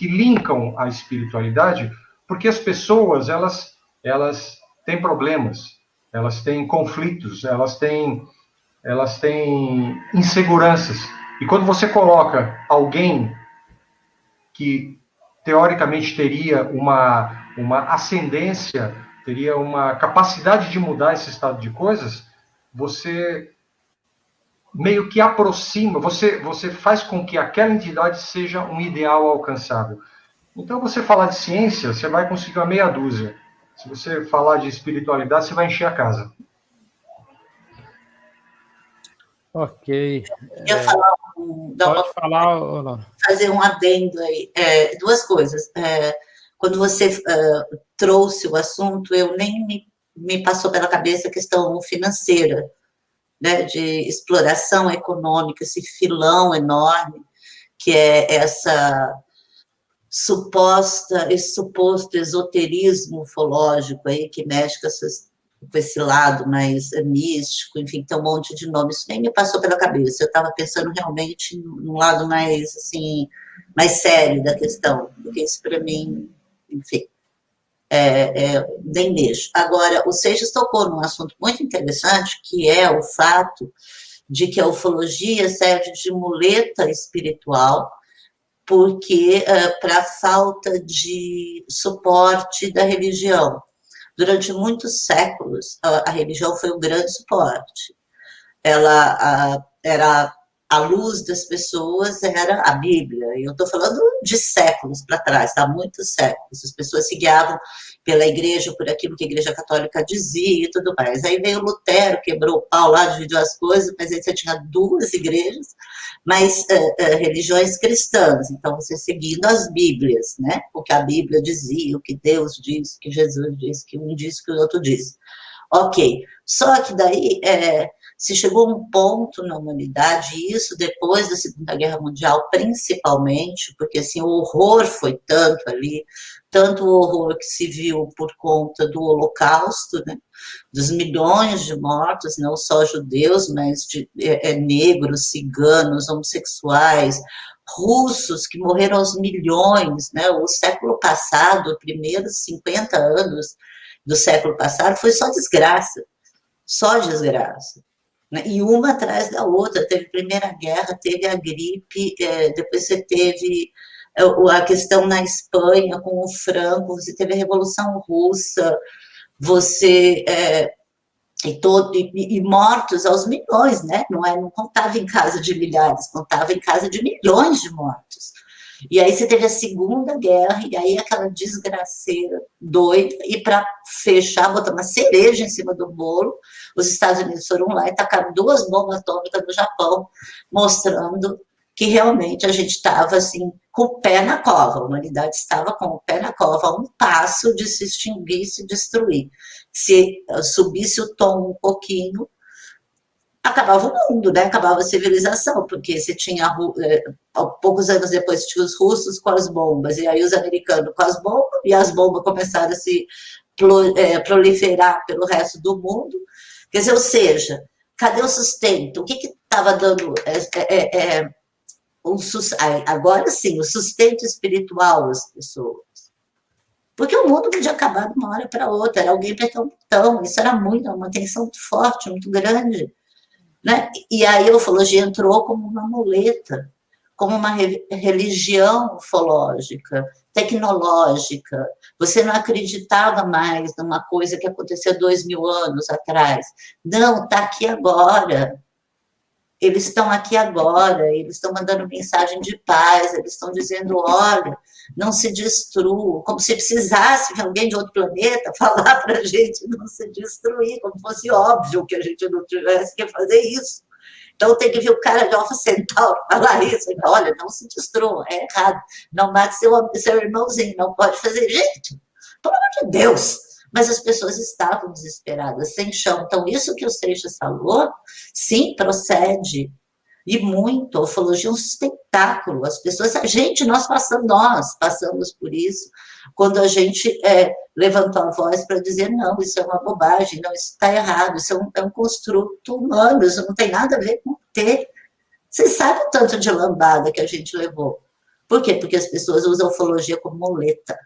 linkam a espiritualidade, porque as pessoas, elas têm problemas, elas têm conflitos, elas têm inseguranças. E quando você coloca alguém que teoricamente teria uma ascendência, teria uma capacidade de mudar esse estado de coisas, você meio que aproxima, você faz com que aquela entidade seja um ideal alcançável. Então, você falar de ciência, você vai conseguir uma meia dúzia. Se você falar de espiritualidade, você vai encher a casa. Ok. Pode falar, fazer um adendo aí. Duas coisas. Quando você trouxe o assunto, eu nem me passou pela cabeça a questão financeira, né, de exploração econômica, esse filão enorme, que é esse suposto esoterismo ufológico aí, que mexe com esse lado mais místico, enfim, tem um monte de nomes. Isso nem me passou pela cabeça. Eu estava pensando realmente num lado mais, assim, mais sério da questão, porque isso, para mim, enfim, nem deixo. Agora, o Seixas tocou num assunto muito interessante, que é o fato de que a ufologia serve de muleta espiritual, porque para falta de suporte da religião. Durante muitos séculos, a religião foi um grande suporte. Ela era a luz das pessoas, era a Bíblia. E eu estou falando de séculos para trás, tá? Muitos séculos. As pessoas se guiavam pela igreja, por aquilo que a igreja católica dizia e tudo mais. Aí veio Lutero, quebrou o pau lá, dividiu as coisas, mas aí você tinha duas igrejas, mas religiões cristãs. Então, você seguindo as Bíblias, né? O que a Bíblia dizia, o que Deus diz, o que Jesus diz, que um diz, que o outro diz. Ok. Só que daí se chegou a um ponto na humanidade, e isso depois da Segunda Guerra Mundial, principalmente, porque assim, o horror foi tanto ali, tanto o horror que se viu por conta do Holocausto, né, dos milhões de mortos, não só judeus, mas de negros, ciganos, homossexuais, russos, que morreram aos milhões, né, o século passado, os primeiros 50 anos do século passado, foi só desgraça. E uma atrás da outra, teve a Primeira Guerra, teve a gripe, depois você teve a questão na Espanha com o Franco, você teve a Revolução Russa, e mortos aos milhões, né? Não contava em casa de milhares, contava em casa de milhões de mortos. E aí você teve a Segunda Guerra, e aí aquela desgraceira doida, e para fechar, botar uma cereja em cima do bolo, os Estados Unidos foram lá e tacaram 2 bombas atômicas no Japão, mostrando que realmente a gente estava assim, com o pé na cova, a humanidade estava com o pé na cova, a um passo de se extinguir, se destruir. Se subisse o tom um pouquinho, acabava o mundo, né? Acabava a civilização, porque você tinha, poucos anos depois, tinha os russos com as bombas, e aí os americanos com as bombas, e as bombas começaram a se proliferar pelo resto do mundo. Quer dizer, ou seja, cadê o sustento? O que estava dando agora sim, o sustento espiritual às pessoas? Porque o mundo podia acabar de uma hora para outra, era alguém apertar um botão, isso era uma tensão muito forte, muito grande. Né? E aí a ufologia entrou como uma muleta, como uma religião ufológica, tecnológica. Você não acreditava mais numa coisa que aconteceu 2000 anos atrás. Não, está aqui agora. Eles estão aqui agora, eles estão mandando mensagem de paz, eles estão dizendo, olha, não se destrua, como se precisasse de alguém de outro planeta falar para a gente não se destruir, como fosse óbvio que a gente não tivesse que fazer isso. Então tem que vir o cara de Alfa Centauro falar isso, olha, não se destrua, é errado, não mate seu irmãozinho, não pode fazer, gente, pelo amor de Deus. Mas as pessoas estavam desesperadas, sem chão. Então, isso que o Seixas falou, sim, procede. E muito. A ufologia é um sustentáculo. As pessoas, nós passamos por isso. Quando a gente levantou a voz para dizer, não, isso é uma bobagem, não, isso está errado, isso é um construto humano, isso não tem nada a ver com ter. Vocês sabem o tanto de lambada que a gente levou. Por quê? Porque as pessoas usam a ufologia como muleta,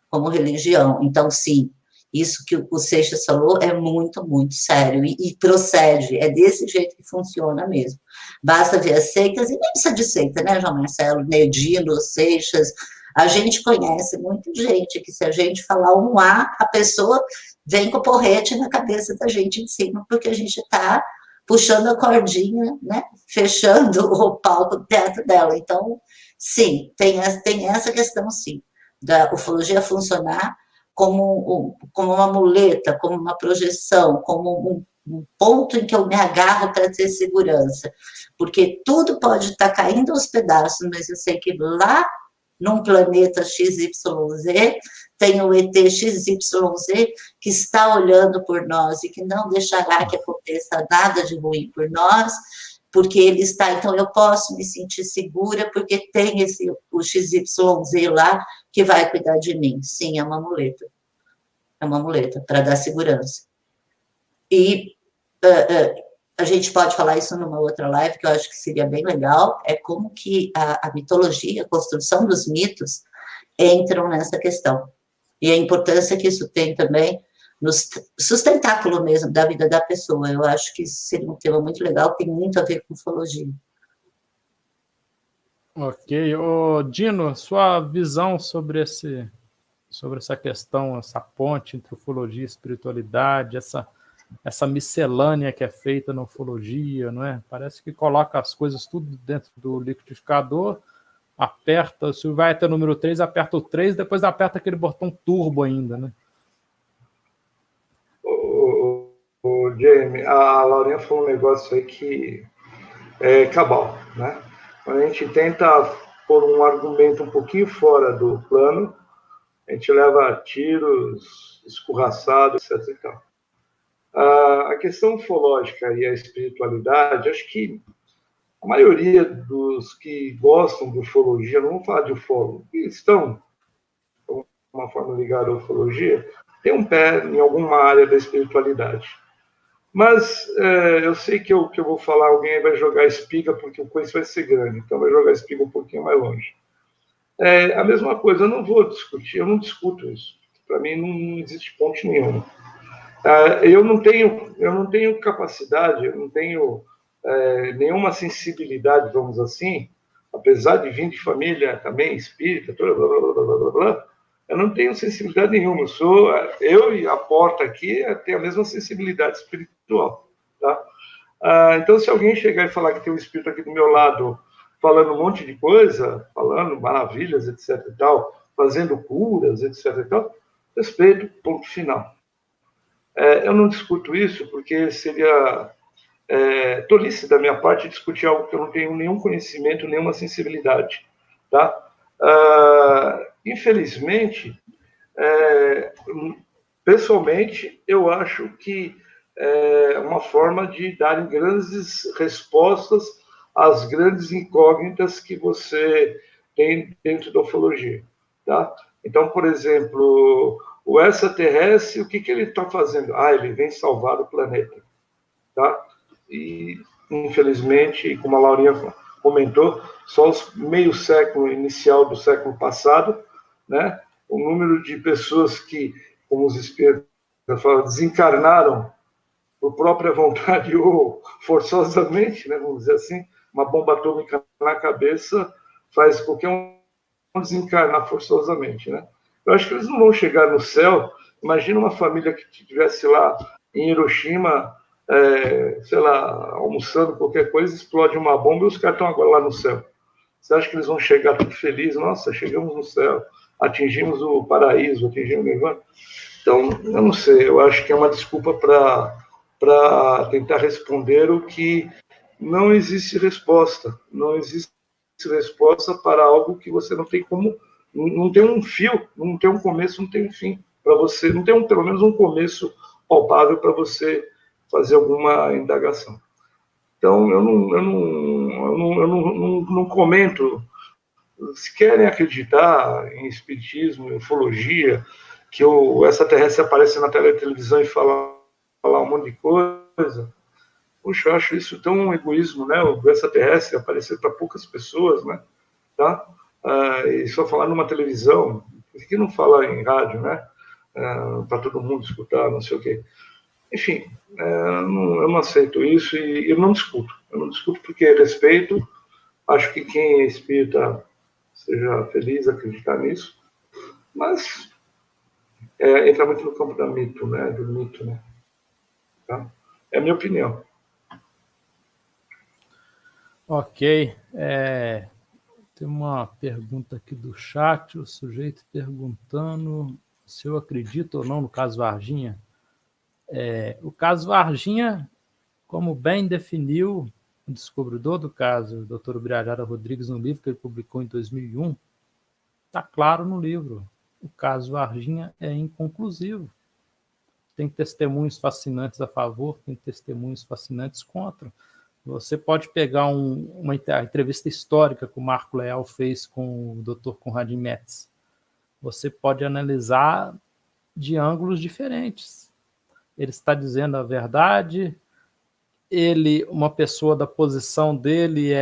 como religião. Então, sim, isso que o Seixas falou é muito, muito sério e procede, é desse jeito que funciona mesmo. Basta ver as seitas, e nem precisa de seita, né, João Marcelo, Nedino, Seixas, a gente conhece muita gente que se a gente falar um A, a pessoa vem com o porrete na cabeça da gente em cima, porque a gente está puxando a cordinha, né, fechando o palco do teatro dela. Então, sim, tem essa questão, sim, da ufologia funcionar como uma muleta, como uma projeção, como um ponto em que eu me agarro para ter segurança. Porque tudo pode estar caindo aos pedaços, mas eu sei que lá, num planeta XYZ, tem o ET XYZ que está olhando por nós e que não deixará que aconteça nada de ruim por nós, porque ele está, então eu posso me sentir segura, porque tem o XYZ lá que vai cuidar de mim. Sim, é uma muleta. É uma muleta para dar segurança. E a gente pode falar isso numa outra live, que eu acho que seria bem legal, é como que a mitologia, a construção dos mitos entram nessa questão. E a importância que isso tem também no sustentáculo mesmo da vida da pessoa. Eu acho que isso seria um tema muito legal, tem muito a ver com ufologia. Ok. Dino, sua visão sobre essa questão, essa ponte entre ufologia e espiritualidade, essa miscelânea que é feita na ufologia, não é? Parece que coloca as coisas tudo dentro do liquidificador, aperta, se vai até o número 3, aperta o 3, depois aperta aquele botão turbo ainda, né? O Jamie, a Laurinha falou um negócio aí que é cabal, né? Quando a gente tenta pôr um argumento um pouquinho fora do plano, a gente leva tiros, escorraçados, etc. E tal. A questão ufológica e a espiritualidade, acho que a maioria dos que gostam de ufologia, não vamos falar de ufólogo, que estão de uma forma ligada à ufologia, tem um pé em alguma área da espiritualidade. Mas eu sei que eu vou falar, alguém vai jogar espiga, porque o coice vai ser grande, então vai jogar espiga um pouquinho mais longe. A mesma coisa, eu não vou discutir, eu não discuto isso. Para mim não existe ponte nenhuma. Eu não tenho capacidade, eu não tenho nenhuma sensibilidade, vamos assim, apesar de vir de família também espírita, blá, blá, blá, blá, blá, blá, eu não tenho sensibilidade nenhuma. Eu e a porta aqui tem a mesma sensibilidade espiritual. Tá? Então, se alguém chegar e falar que tem um espírito aqui do meu lado falando um monte de coisa, falando maravilhas, etc. e tal, fazendo curas, etc. e tal, respeito, ponto final. Eu não discuto isso porque seria tolice da minha parte discutir algo que eu não tenho nenhum conhecimento, nenhuma sensibilidade, tá? Infelizmente, pessoalmente, eu acho que é uma forma de dar grandes respostas às grandes incógnitas que você tem dentro da ufologia, tá? Então, por exemplo, o extraterrestre, o que ele está fazendo? Ele vem salvar o planeta, tá? E, infelizmente, como a Laurinha comentou, só os meio século inicial do século passado, né, o número de pessoas que, como os espíritos falam, desencarnaram por própria vontade ou forçosamente, né, vamos dizer assim, uma bomba atômica na cabeça faz qualquer um desencarnar forçosamente, né? Eu acho que eles não vão chegar no céu. Imagina uma família que estivesse lá em Hiroshima, sei lá, almoçando, qualquer coisa, explode uma bomba e os caras estão agora lá no céu. Você acha que eles vão chegar tudo felizes? Nossa, chegamos no céu, atingimos o paraíso, atingimos o nirvana. Então, eu não sei, eu acho que é uma desculpa para tentar responder o que não existe resposta. Não existe resposta para algo que você não tem como, não tem um fio, não tem um começo, não tem um fim para você, não tem pelo menos um começo palpável para você fazer alguma indagação. Então, eu não comento. Se querem acreditar em espiritismo, em ufologia, que o extraterrestre aparece na televisão e fala um monte de coisa, puxa, eu acho isso tão um egoísmo, né? O extraterrestre aparecer para poucas pessoas, né? Tá? E só falar numa televisão, por que não falar em rádio, né? Para todo mundo escutar, não sei o quê. Enfim, eu não aceito isso e eu não discuto. Eu não discuto porque respeito, acho que quem é espírita seja feliz acreditar nisso, mas entra muito no campo do mito, né? Tá? É a minha opinião. Ok. Tem uma pergunta aqui do chat, o sujeito perguntando se eu acredito ou não no caso Varginha. O caso Varginha, como bem definiu o descobridor do caso, o Dr. Ubirajara Rodrigues, no livro que ele publicou em 2001, está claro no livro. O caso Varginha é inconclusivo. Tem testemunhos fascinantes a favor, tem testemunhos fascinantes contra. Você pode pegar uma entrevista histórica que o Marco Leal fez com o Dr. Conrad Metz. Você pode analisar de ângulos diferentes. Ele está dizendo a verdade, uma pessoa da posição dele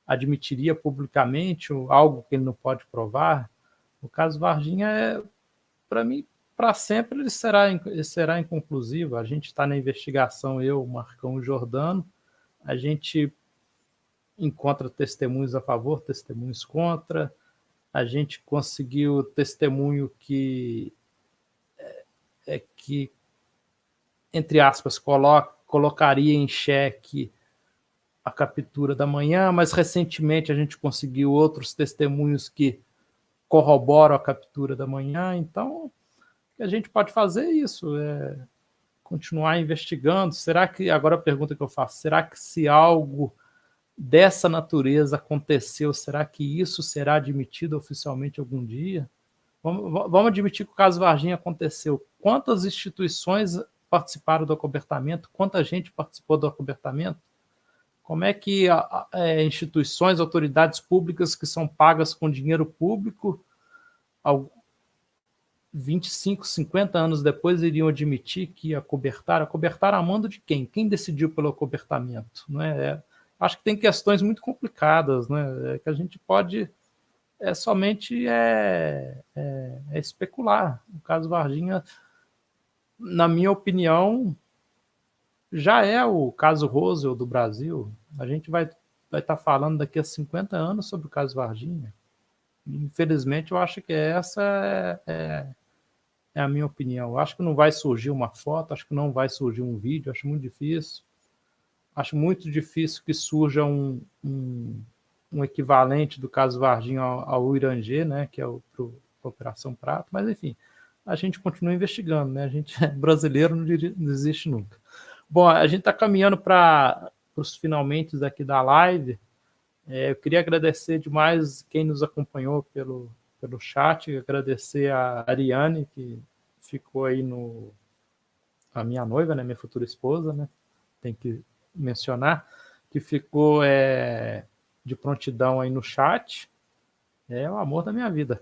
admitiria publicamente algo que ele não pode provar. O caso Varginha, para mim, para sempre ele será inconclusivo. A gente está na investigação, eu, Marcão e Jordano, a gente encontra testemunhos a favor, testemunhos contra, a gente conseguiu testemunho que, entre aspas, colocaria em xeque a captura da manhã, mas recentemente a gente conseguiu outros testemunhos que corroboram a captura da manhã. Então, o que a gente pode fazer é isso, continuar investigando. Será que, agora a pergunta que eu faço, será que se algo dessa natureza aconteceu, será que isso será admitido oficialmente algum dia? Vamos admitir que o caso Varginha aconteceu. Quantas instituições participaram do acobertamento? Quanta gente participou do acobertamento? Como é que instituições, autoridades públicas que são pagas com dinheiro público, 25, 50 anos depois, iriam admitir que acobertaram a mando de quem? Quem decidiu pelo acobertamento? Não é? Acho que tem questões muito complicadas, né? Que a gente pode somente especular. O caso Varginha, na minha opinião, já é o caso Roswell do Brasil. A gente vai estar falando daqui a 50 anos sobre o caso Varginha. Infelizmente, eu acho que essa é a minha opinião. Eu acho que não vai surgir uma foto, acho que não vai surgir um vídeo, acho muito difícil. Acho muito difícil que surja um equivalente do caso Varginha ao Irangê, né, que é a Operação Prato, mas enfim, a gente continua investigando, né? A gente é brasileiro, não desiste nunca. Bom, a gente está caminhando para os finalmente aqui da live. Eu queria agradecer demais quem nos acompanhou pelo chat, agradecer a Ariane, que ficou aí a minha noiva, né, minha futura esposa, né, tem que mencionar, que ficou de prontidão aí no chat. É o amor da minha vida.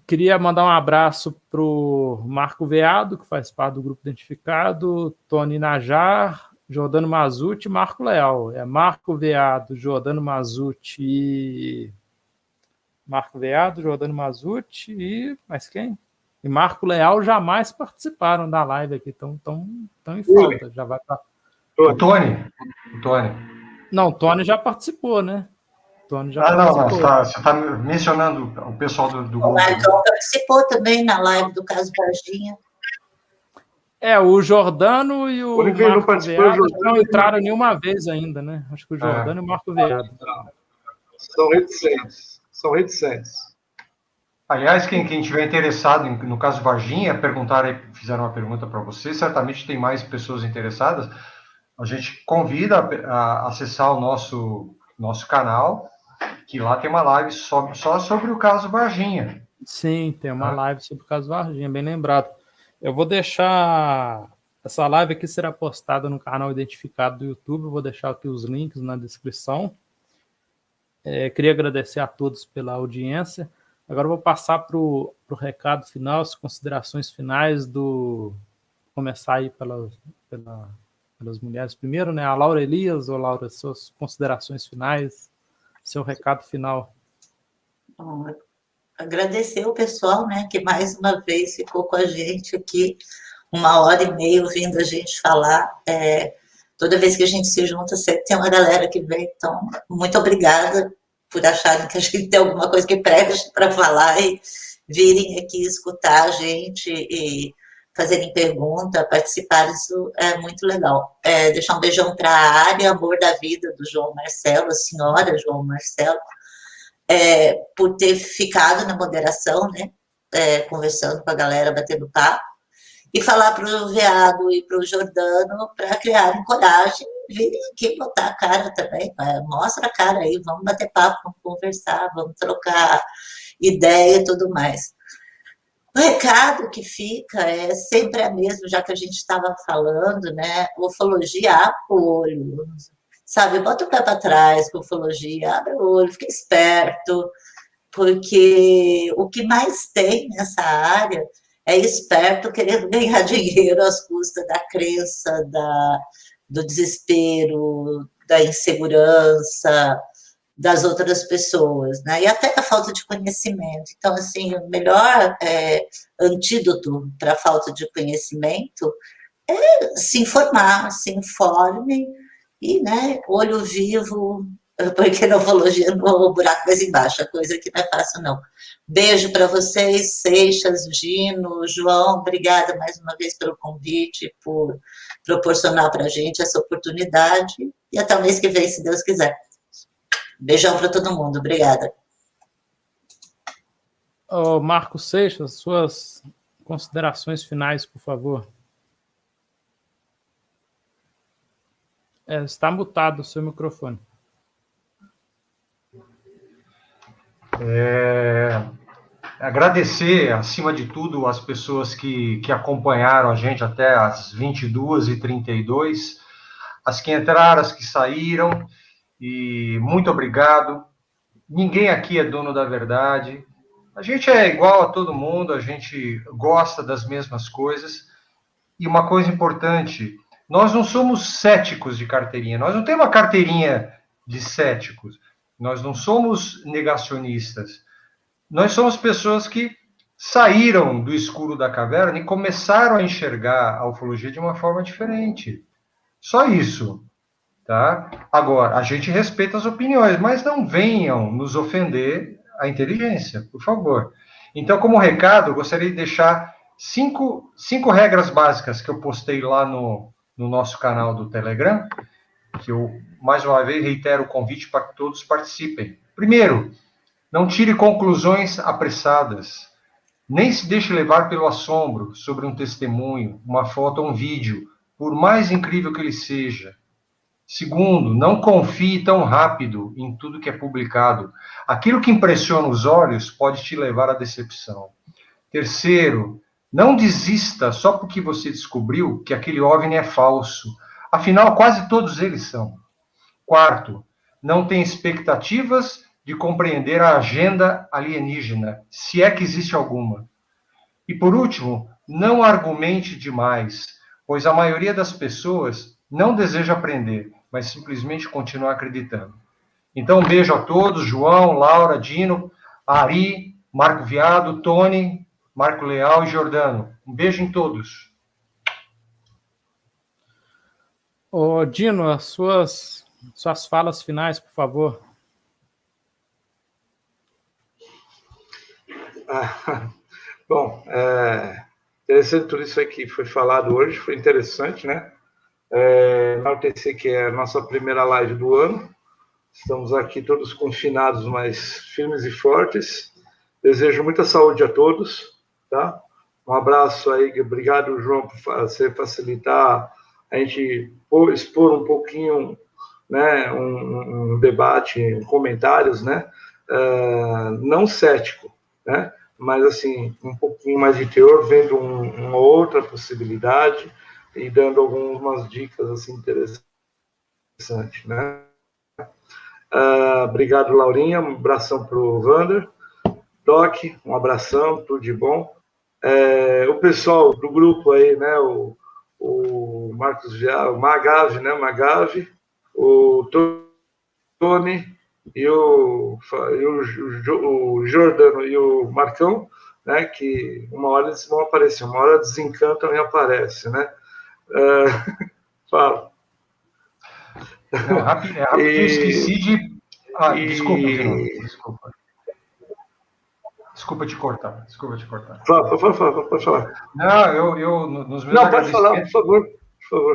Queria mandar um abraço para o Marco Veado, que faz parte do Grupo Identificado, Tony Najar, Jordano Mazuti e Marco Leal. Marco Veado, Jordano Mazuti e... Marco Veado, Jordano Mazuti e... mais quem? E Marco Leal jamais participaram da live aqui, estão em falta. Já vai pra... O Tony. Não, o Tony já participou, né? Tony já participou. Não, você está mencionando o pessoal do grupo. O Marcão participou também na live do caso Varginha. O Jordano e o Marco Veado não entraram nenhuma vez ainda, né? Acho que o Jordano e o Marco Veado. São reticentes. Aliás, quem estiver interessado no caso Varginha, fizeram uma pergunta para você, certamente tem mais pessoas interessadas. A gente convida a acessar o nosso canal, que lá tem uma live só sobre o caso Varginha. Sim, tem uma live sobre o caso Varginha, bem lembrado. Eu vou deixar... Essa live aqui será postada no canal Identificado do YouTube, eu vou deixar aqui os links na descrição. Queria agradecer a todos pela audiência. Agora eu vou passar para o recado final, as considerações finais começar aí pelas mulheres primeiro, né? A Laura Elias, ou Laura, suas considerações finais, seu recado final. Bom, agradecer o pessoal, né, que mais uma vez ficou com a gente aqui 1h30 ouvindo a gente falar. Toda vez que a gente se junta, sempre tem uma galera que vem. Então, muito obrigada por acharem que a gente tem alguma coisa que preste para falar e virem aqui escutar a gente e fazerem pergunta, participar. Isso é muito legal. Deixar um beijão para a área, amor da vida do João Marcelo, a senhora João Marcelo, por ter ficado na moderação, né? Conversando com a galera, batendo papo. E falar para o Veado e para o Jordano para criarem coragem, virem aqui botar a cara também. Mostra a cara aí, vamos bater papo, vamos conversar, vamos trocar ideia e tudo mais. O recado que fica é sempre a mesma, já que a gente estava falando, né? Ufologia, apoio, sabe? Bota o pé para trás com ufologia, abre o olho, fica esperto, porque o que mais tem nessa área é esperto querendo ganhar dinheiro às custas da crença, do desespero, da insegurança das outras pessoas, né? E até da falta de conhecimento. Então, assim, o melhor antídoto para a falta de conhecimento é se informar, se informem e, né, olho vivo, porque na ufologia o buraco mais embaixo, a coisa que não é fácil, não. Beijo para vocês, Seixas, Gino, João, obrigada mais uma vez pelo convite, por proporcionar para a gente essa oportunidade, e até o mês que vem, se Deus quiser. Beijão para todo mundo, obrigada. Marco Seixas, suas considerações finais, por favor. Está mutado o seu microfone. Agradecer, acima de tudo, as pessoas que acompanharam a gente até as 22h32, as que entraram, as que saíram, e muito obrigado. Ninguém aqui é dono da verdade, a gente é igual a todo mundo, a gente gosta das mesmas coisas, e uma coisa importante, nós não somos céticos de carteirinha, nós não temos uma carteirinha de céticos, nós não somos negacionistas, nós somos pessoas que saíram do escuro da caverna e começaram a enxergar a ufologia de uma forma diferente. Só isso, tá? Agora, a gente respeita as opiniões, mas não venham nos ofender a inteligência, por favor. Então, como recado, eu gostaria de deixar cinco regras básicas que eu postei lá no nosso canal do Telegram, que eu, mais uma vez, reitero o convite para que todos participem. Primeiro, não tire conclusões apressadas. Nem se deixe levar pelo assombro sobre um testemunho, uma foto ou um vídeo, por mais incrível que ele seja. Segundo, não confie tão rápido em tudo que é publicado. Aquilo que impressiona os olhos pode te levar à decepção. Terceiro, não desista só porque você descobriu que aquele OVNI é falso. Afinal, quase todos eles são. Quarto, não tenha expectativas de compreender a agenda alienígena, se é que existe alguma. E por último, não argumente demais, pois a maioria das pessoas não deseja aprender, mas simplesmente continua acreditando. Então, um beijo a todos, João, Laura, Dino, Ari, Marco Viado, Tony, Marco Leal e Jordano. Um beijo em todos. Ô, Dino, as suas falas finais, por favor. Bom, interessante tudo isso aí que foi falado hoje, foi interessante, né? Enaltecer que é a nossa primeira live do ano. Estamos aqui todos confinados, mas firmes e fortes. Desejo muita saúde a todos, tá? Um abraço aí, obrigado, João, por facilitar a gente expor um pouquinho, né, um debate, comentários, né? Não cético, né? Mas, assim, um pouquinho mais de teor, vendo uma outra possibilidade e dando algumas dicas, assim, interessantes, né? Obrigado, Laurinha, um abração para o Wander. Doc, um abração, tudo de bom. O pessoal do grupo aí, né, o Marcos Vial, o Magave, né, o Tony e o Jordano e o Marcão, né, que uma hora eles vão aparecer, uma hora desencantam e aparecem, né? Fala. Não, rapidinho, esqueci de... Desculpa. Desculpa te cortar. Pode falar. Não, eu nos meus agradecimentos... Pode falar, por favor.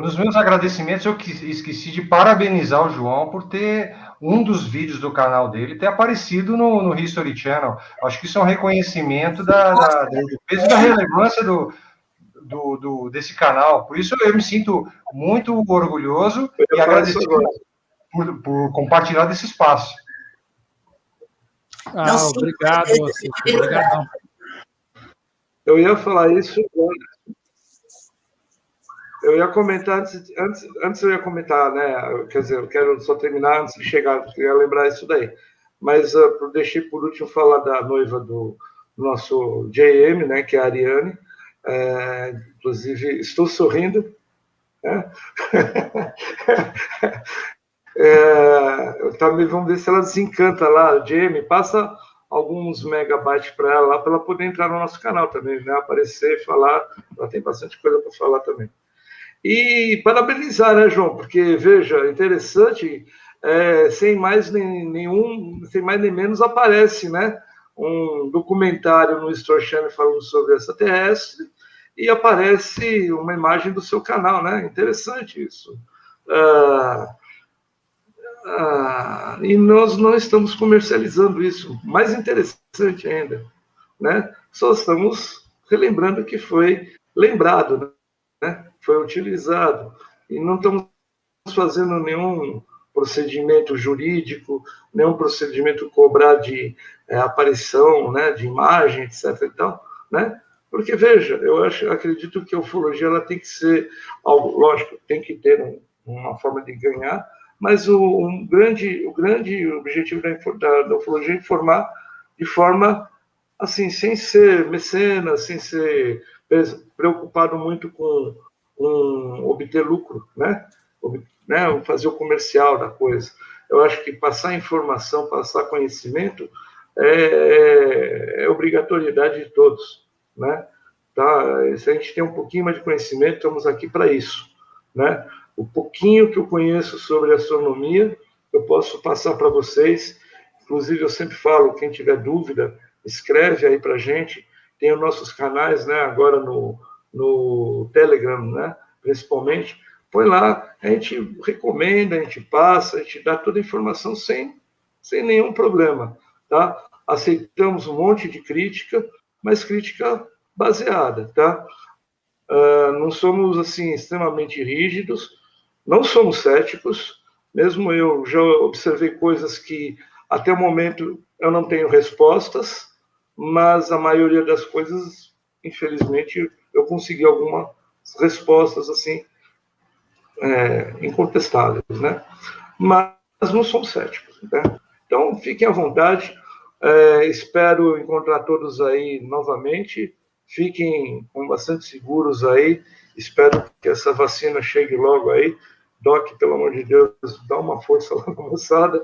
Nos meus agradecimentos, eu esqueci de parabenizar o João por ter um dos vídeos do canal dele ter aparecido no History Channel. Acho que isso é um reconhecimento do peso e da relevância desse canal. Por isso eu me sinto muito orgulhoso e agradecido por compartilhar desse espaço. Obrigado, obrigadão. Eu ia falar isso agora. Eu ia comentar, antes eu ia comentar, né? Quer dizer, eu quero só terminar antes de chegar, eu ia lembrar isso daí. Mas deixei por último falar da noiva do nosso JM, né? Que é a Ariane. Inclusive, estou sorrindo. Né? Também vamos ver se ela desencanta lá. JM, passa alguns megabytes para ela poder entrar no nosso canal também, né? Aparecer, falar. Ela tem bastante coisa para falar também. E parabenizar, né, João? Porque, veja, interessante, sem mais nem menos, aparece, né, um documentário no History Channel falando sobre extraterrestre e aparece uma imagem do seu canal, né? Interessante isso. E nós não estamos comercializando isso. Mais interessante ainda, né? Só estamos relembrando que foi lembrado, né? Foi utilizado. E não estamos fazendo nenhum procedimento jurídico, nenhum procedimento cobrar de aparição, né, de imagem, etc. e tal, né? Porque, veja, acredito que a ufologia ela tem que ser algo, lógico, tem que ter uma forma de ganhar, mas o grande objetivo da ufologia é informar de forma, assim, sem ser mecenas, sem ser preocupado muito com obter lucro, né? Fazer o comercial da coisa. Eu acho que passar informação, passar conhecimento é obrigatoriedade de todos, né? Tá? Se a gente tem um pouquinho mais de conhecimento, estamos aqui para isso, né? O pouquinho que eu conheço sobre astronomia, eu posso passar para vocês. Inclusive, eu sempre falo, quem tiver dúvida, escreve aí para a gente. Tem os nossos canais, né? Agora no Telegram, né? Principalmente, põe lá, a gente recomenda, a gente passa, a gente dá toda a informação sem nenhum problema, tá? Aceitamos um monte de crítica, mas crítica baseada, tá? Não somos, assim, extremamente rígidos, não somos céticos, mesmo eu já observei coisas que, até o momento, eu não tenho respostas, mas a maioria das coisas, infelizmente, eu consegui algumas respostas, assim, incontestáveis, né? Mas não somos céticos, né? Então, fiquem à vontade, espero encontrar todos aí novamente, fiquem com bastante seguros aí, espero que essa vacina chegue logo aí. Doc, pelo amor de Deus, dá uma força lá na moçada.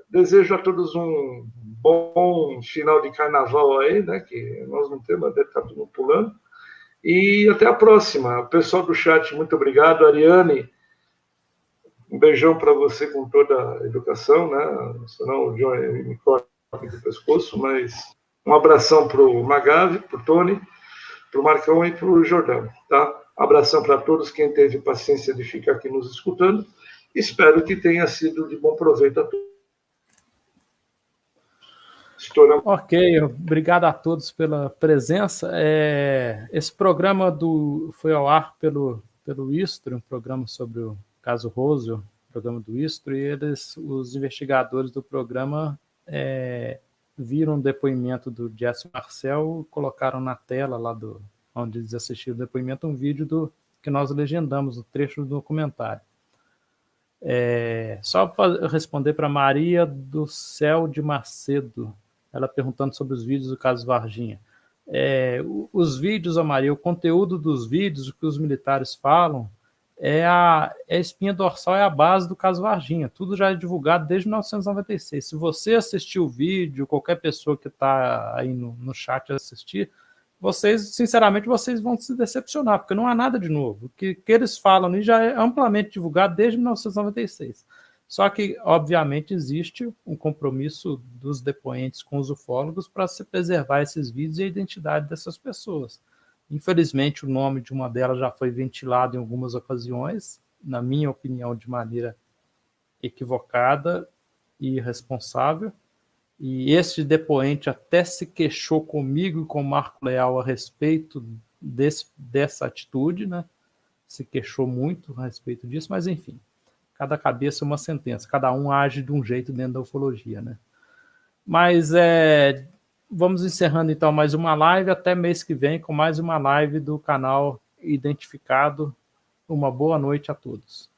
Desejo a todos um bom final de carnaval aí, né? Que nós não temos, deve estar todo mundo pulando. E até a próxima. Pessoal do chat, muito obrigado. Ariane, um beijão para você com toda a educação, né? Senão o John me corta do pescoço, mas um abração para o Magave, para o Tony, para o Marcão e para o Jordão, tá? Abração para todos, quem teve paciência de ficar aqui nos escutando. Espero que tenha sido de bom proveito a todos. Estouramos. Ok, obrigado a todos pela presença. Esse programa foi ao ar pelo ISTRO, um programa sobre o caso Roswell, programa do ISTRO, e os investigadores do programa viram o depoimento do Jesse Marcel, colocaram na tela lá onde eles assistiram o depoimento um vídeo que nós legendamos, o trecho do documentário. Só para responder para Maria do Céu de Macedo, ela perguntando sobre os vídeos do caso Varginha. Os vídeos, Maria, o conteúdo dos vídeos, o que os militares falam, a espinha dorsal, é a base do caso Varginha. Tudo já é divulgado desde 1996. Se você assistir o vídeo, qualquer pessoa que está aí no chat assistir, sinceramente, vocês vão se decepcionar, porque não há nada de novo. O que eles falam ali já é amplamente divulgado desde 1996. Só que, obviamente, existe um compromisso dos depoentes com os ufólogos para se preservar esses vídeos e a identidade dessas pessoas. Infelizmente, o nome de uma delas já foi ventilado em algumas ocasiões, na minha opinião, de maneira equivocada e irresponsável. E este depoente até se queixou comigo e com o Marco Leal a respeito dessa atitude, né? Se queixou muito a respeito disso, mas enfim, cada cabeça é uma sentença, cada um age de um jeito dentro da ufologia, né? Mas vamos encerrando então mais uma live, até mês que vem com mais uma live do canal Identificado. Uma boa noite a todos.